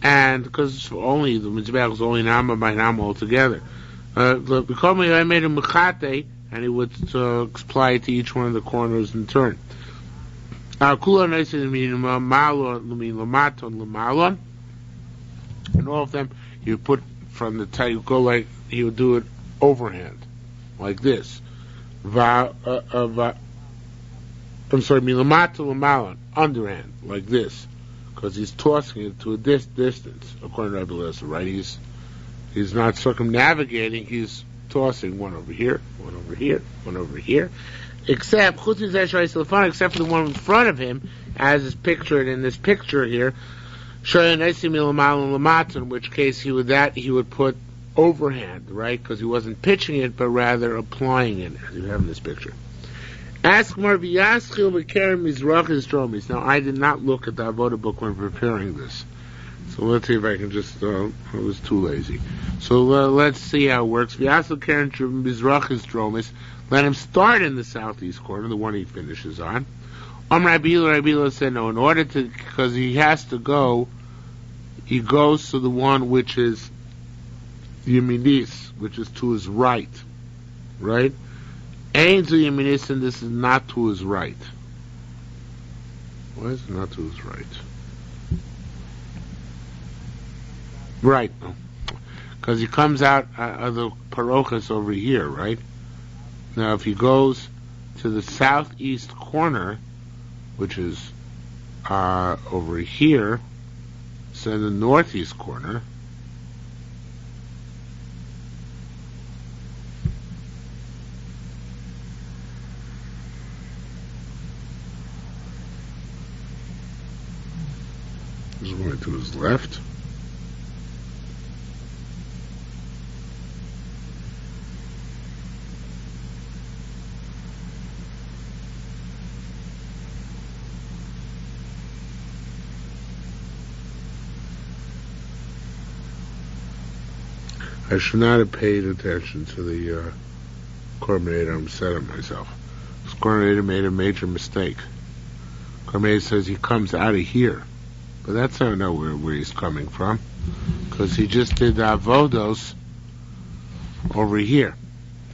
and because only the Mizbeach is only Nama by Nama altogether. I made a Mechate, and he would apply it to each one of the corners in turn. And all of them, he would put from the top, you go like, he would do it overhand, like this. I'm sorry, milamato l'malon, underhand, like this, because he's tossing it to a distance, according to Rabbi Lezer, right? He's not circumnavigating, he's tossing one over here, one over here, one over here, except for the one in front of him, as is pictured in this picture here, in which case he would put overhand, right? Because he wasn't pitching it, but rather applying it, as you have in this picture. Ask more v'yaschil v'kerem mizrachis dromis. Now, I did not look at the Avodah book when preparing this, so let's see if I can just. I was too lazy. So let's see how it works. V'yaschil v'kerem mizrachis dromis. Let him start in the southeast corner, the one he finishes on. Rabbi Hila said no. In order to, because he has to go, he goes to the one which is Yeminis, which is to his right, right? Ain't to Yeminis, and this is not to his right. Why is it not to his right? Right, because he comes out of the parochas over here, right? Now, if he goes to the southeast corner, which is over here, so in the northeast corner, this is going to his left. I should not have paid attention to the coordinator. I'm upset at myself. This coordinator made a major mistake. Coordinator says he comes out of here, but that's not where he's coming from, because he just did the avodos over here,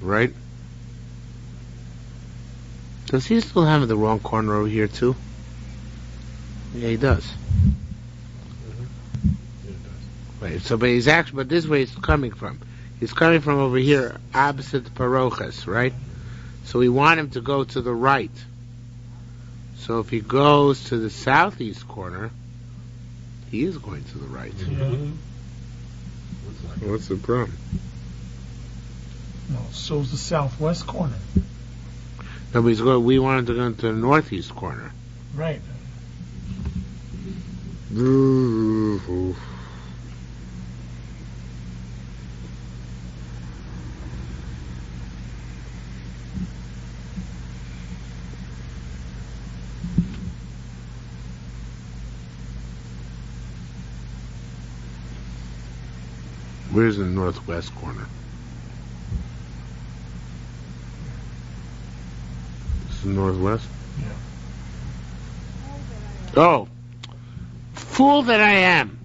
right? Does he still have the wrong corner over here too? Yeah, he does. Right, so but he's actually, but this way he's coming from. He's coming from over here, opposite the parochas, right? So we want him to go to the right. So if he goes to the southeast corner, He is going to the right. Yeah. What's the problem? No, so's the southwest corner. No, but we wanted to go into the northeast corner. Right. Where's the northwest corner? This is northwest? Yeah. Oh, fool that I am.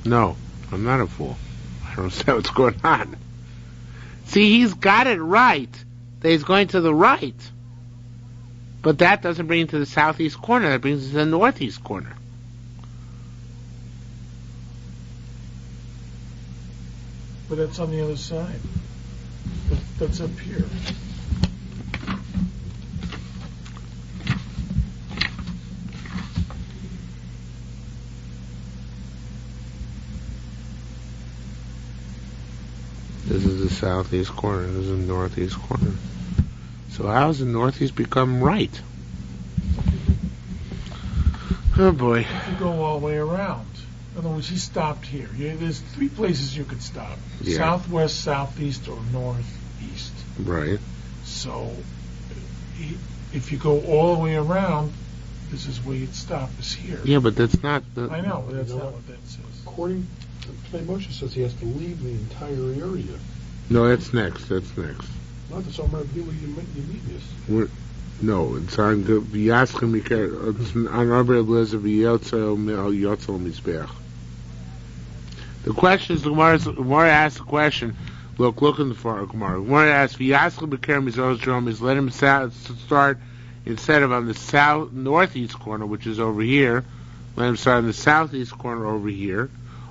No, I'm not a fool. I don't understand what's going on. See, he's got it right that he's going to the right. But that doesn't bring him to the southeast corner. That brings him to the northeast corner. But that's on the other side. That's up here. This is the southeast corner. This is the northeast corner. So how does the northeast become right? Oh boy. You could go all the way around. In other words, he stopped here. There's three places you could stop. Yeah. Southwest, southeast, or northeast. Right. So if you go all the way around, this is where you'd stop, is here. Yeah, but that's not the... I know, but that's not what that says. According to Pnei Moshe says he has to leave the entire area. No, that's next. That's next. Not the Somer Bila Yemenius. No, it's on V'yaschem Mikar. It's on Rabbi Eliezer V'yotzel Mizbeach. The question is, the Gemara asks the question. Look in the Gemara. The Gemara asks V'yaschem Mikar Mizos Jerome is let him start instead of on the northeast corner, which is over here. Let him start on the southeast corner over here.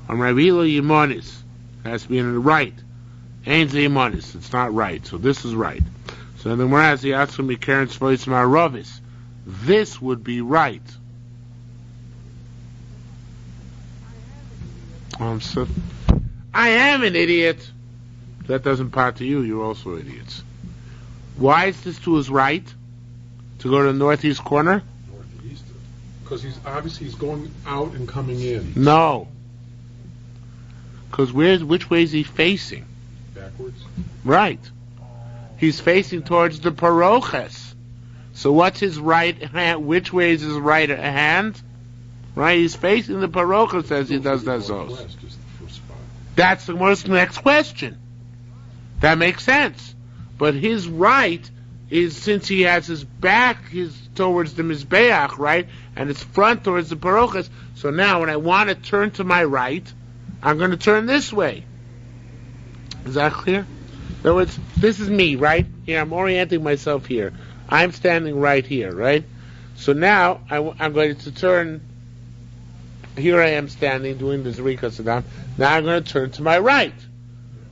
On Rabbi Yemonis, it has to be on the right. Ain't the Yemonis. It's not right. So this is right. So then we're asking Yatzim Mikaren Tzvois Maravis. This would be right. I am an idiot. That doesn't part to you. You're also idiots. Why is this to his right? To go to the northeast corner? Northeast. Because he's going out and coming in. No. Because which way is he facing? Backwards? Right. He's facing towards the paroches. So what's his right hand? Which way is his right hand? Right? He's facing the paroches as he does that. Northwest is the first spot. That's the next question. That makes sense. But his right is, since he has his back towards the Mizbeach, right? And his front towards the paroches. So now when I want to turn to my right, I'm going to turn this way. Is that clear? In other words, this is me, right? Here, I'm orienting myself here. I'm standing right here, right? So now I'm going to turn. Here I am standing doing the Zrika Saddam. Now I'm going to turn to my right.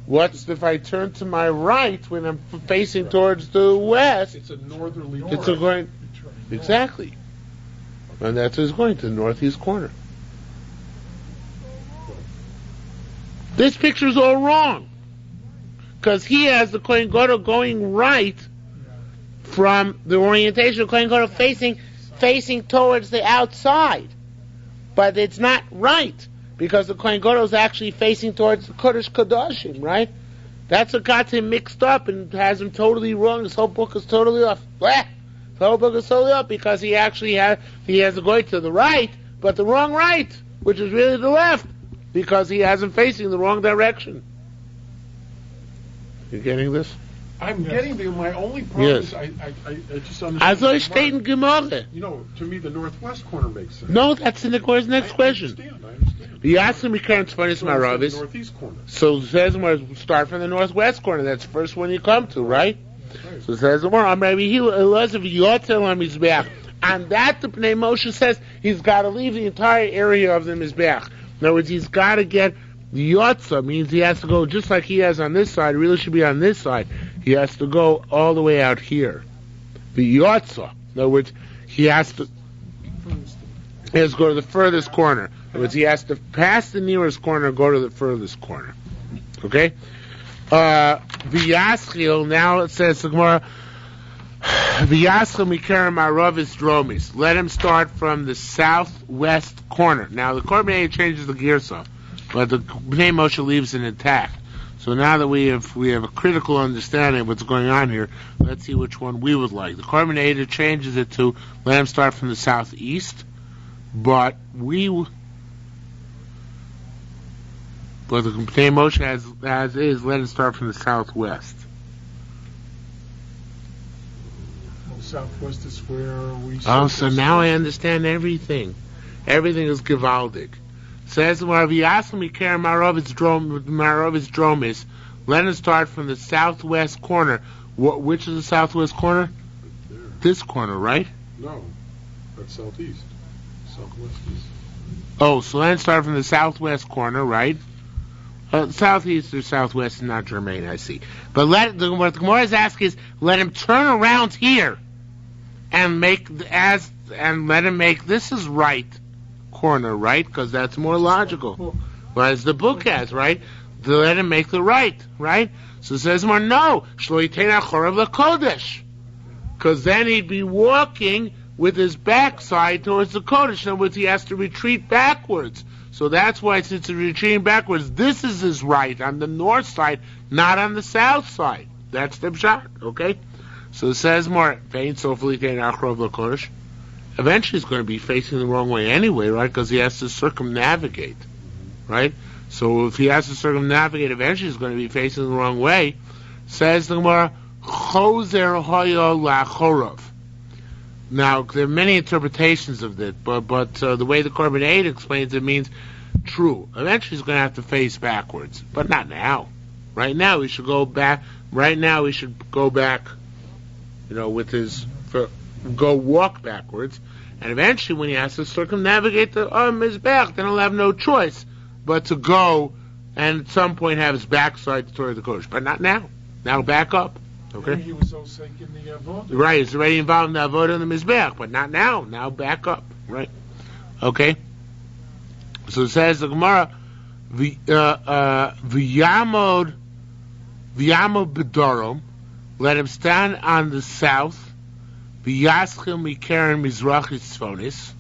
What's if I turn to my right when I'm facing towards the west? It's a northerly It's a going exactly, and that's what's going to the northeast corner. This picture's all wrong. Because he has the Kohen Gadol going right from the orientation of Kohen Gadol facing towards the outside. But it's not right, because the Kohen Gadol is actually facing towards the Kodesh Kodashim, right? That's what got him mixed up and has him totally wrong. This whole book is totally off. The whole book is totally off because he has to go to the right, but the wrong right, which is really the left, because he has him facing the wrong direction. You getting this? I'm getting there. My only problem is I just understand. Also, steht in Gemara. You know, to me, the northwest corner makes sense. No, that's in the next question. I understand. The Yasim Mikaren Tzvonis Maravis. Northeast corner. So it says start from the northwest corner. That's the first one you come to, right? Right. So it says more. On that, the Pnei Moshe says he's got to leave the entire area of the Mizbeach. In other words, he's got to get the Yotza, means he has to go just like he has on this side. It really should be on this side. He has to go all the way out here. The Yotza. In other words, he has to go to the furthest corner. In other words, he has to pass the nearest corner and go to the furthest corner. Okay? V'yaschil, now it says the Gemara, V'yaschil mikerem aravis dromis. Let him start from the southwest corner. Now the Korban changes the girsa, but the Bnei Moshe leaves it intact. So now that we have a critical understanding of what's going on here, let's see which one we would like. The Korban Eidah changes it to let him start from the southeast, but the Bnei Moshe as is let him start from the southwest. Well, southwest is where we. Oh, so now I understand everything. Everything is gewaldig. Says Marviyasim Iker Maravis Dromis. Let us start from the southwest corner. Which is the southwest corner? There. This corner, right? No, that's southeast. Southwest is. Oh, so let us start from the southwest corner, right? Southeast or southwest is not germane, I see. But what the Gemara is asking is, let him turn around here and let him make this is right corner, right? Because that's more logical. Well, as the book has, right? To let him make the right? So it says more, no, Shlo Yitein Achorav LaKodesh. Because then he'd be walking with his backside towards the Kodesh. In other words, he has to retreat backwards. So that's why, since he's retreating backwards, this is his right on the north side, not on the south side. That's the pshat, okay? So it says more, Vein Sofli Yitein Achorav LaKodesh. Eventually he's going to be facing the wrong way anyway, right? Because he has to circumnavigate, right? So if he has to circumnavigate, eventually he's going to be facing the wrong way. Says the Gemara, Chozer Hoyo Lachorov. Now, there are many interpretations of it, but the way the Korban Eidah explains it means true. Eventually he's going to have to face backwards, but not now. Right now he should go back. Right now he should go back, with his... go walk backwards, and eventually when he has to circumnavigate the Mizbeach, then he'll have no choice but to go and at some point have his backside toward the Kodesh. But not now. Now back up. Okay? He was also in the Avodah. Right, he's already involved in the Avodah and the Mizbeach, but not now. Now back up. Right? Okay? So it says the Gemara, V'yamod b'darom, let him stand on the south, V'yaschil mikeren mizrachi tzfonis.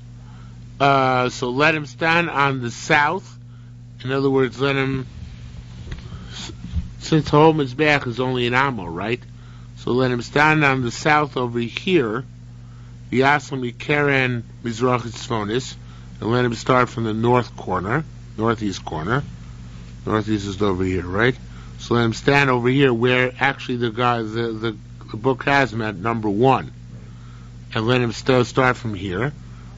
So let him stand on the south. In other words, let him, since the whole Mizbeach is only an amo, right? So let him stand on the south over here. V'yaschil mikeren mizrachi tzfonis. And let him start from the northeast corner. Northeast is over here, right? So let him stand over here where actually the book has him at number 1. And let him still start from here.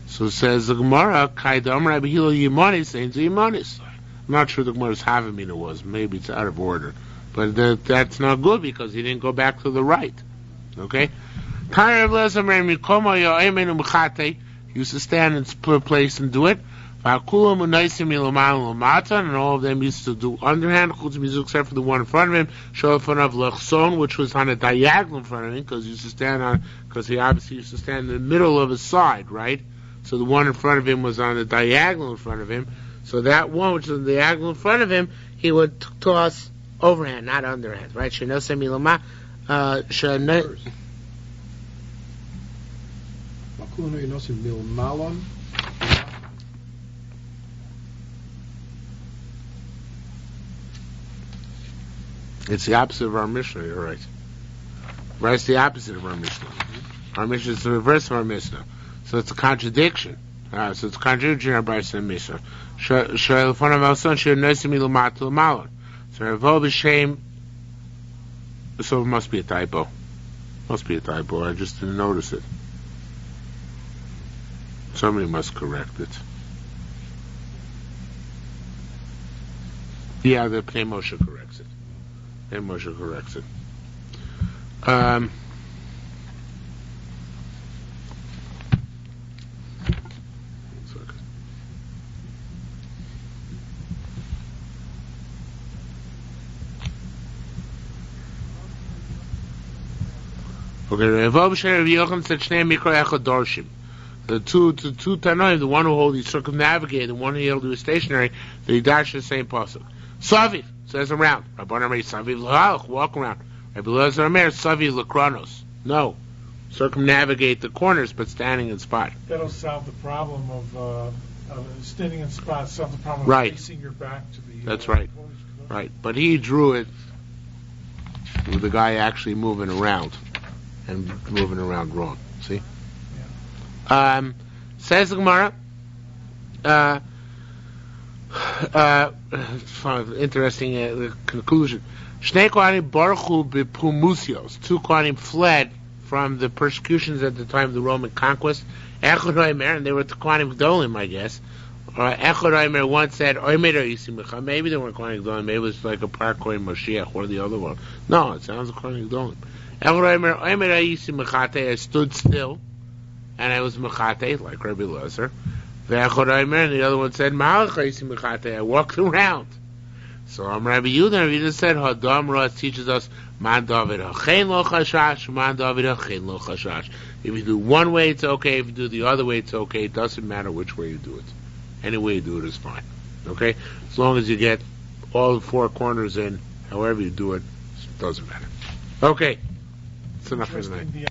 So it says the Gemara, Kaidam Rabbi Hillel Yimonis, Ain't Yimonis. I'm not sure the Gemara's Havamina was. Maybe it's out of order. But that's not good because he didn't go back to the right. Okay? He used to stand in split place and do it. And all of them used to do underhand, except for the one in front of him, which was on a diagonal in front of him, because he used to stand because he obviously used to stand in the middle of his side, right? So the one in front of him was on the diagonal in front of him. So that one, which was on the diagonal in front of him, he would toss overhand, not underhand, right? It's the opposite of our Mishnah, you're right. Right, it's the opposite of our Mishnah. Our Mishnah is the reverse of our Mishnah. So it's a contradiction. So it's a contradiction in our Brisa and Mishnah. So it must be a typo. I just didn't notice it. Somebody must correct it. Yeah, the Pnei Moshe corrects it. Okay, Rav Obsher Rav Yochanan said Shnei Mikra Echad Dorshim. The two Tanoim, the one who holds, he circumnavigated, the one who held, he was stationary, they dash the same pasuk. Saviv says around. Rabban Amar Saviv l'halach, walk around. Rabbi Elazar Amar Saviv l'kranos. No, circumnavigate the corners, but standing in spot. That'll solve the problem of standing in spot. Solve the problem Right. of facing your back to the. That's right. Right, but he drew it with the guy actually moving around and moving around wrong. See? Says the Gemara. Interesting conclusion. Shnei Kohanim baruchu b'pumusios. Two Kohanim fled from the persecutions at the time of the Roman conquest. Echad Omer, and they were the Kohanim Gdolim, I guess. Echad Omer once said, maybe they weren't Kohanim Gdolim, maybe it was like a Par Kohen Moshiach or the other one. No, it sounds like Kohanim Gdolim. Echad Omer I stood still, and I was Mechate, like Rabbi Elazar. Ve'echad Omer, and the other one said, I walked around. So Rabbi Yehuda said, Hadam Ras teaches us, Man David Hachein Lo Chashash, Man David Hachein Lo Chashash. If you do one way, it's okay. If you do the other way, it's okay. It doesn't matter which way you do it. Any way you do it is fine. Okay? As long as you get all four corners in, however you do it, it doesn't matter. Okay. That's enough for tonight.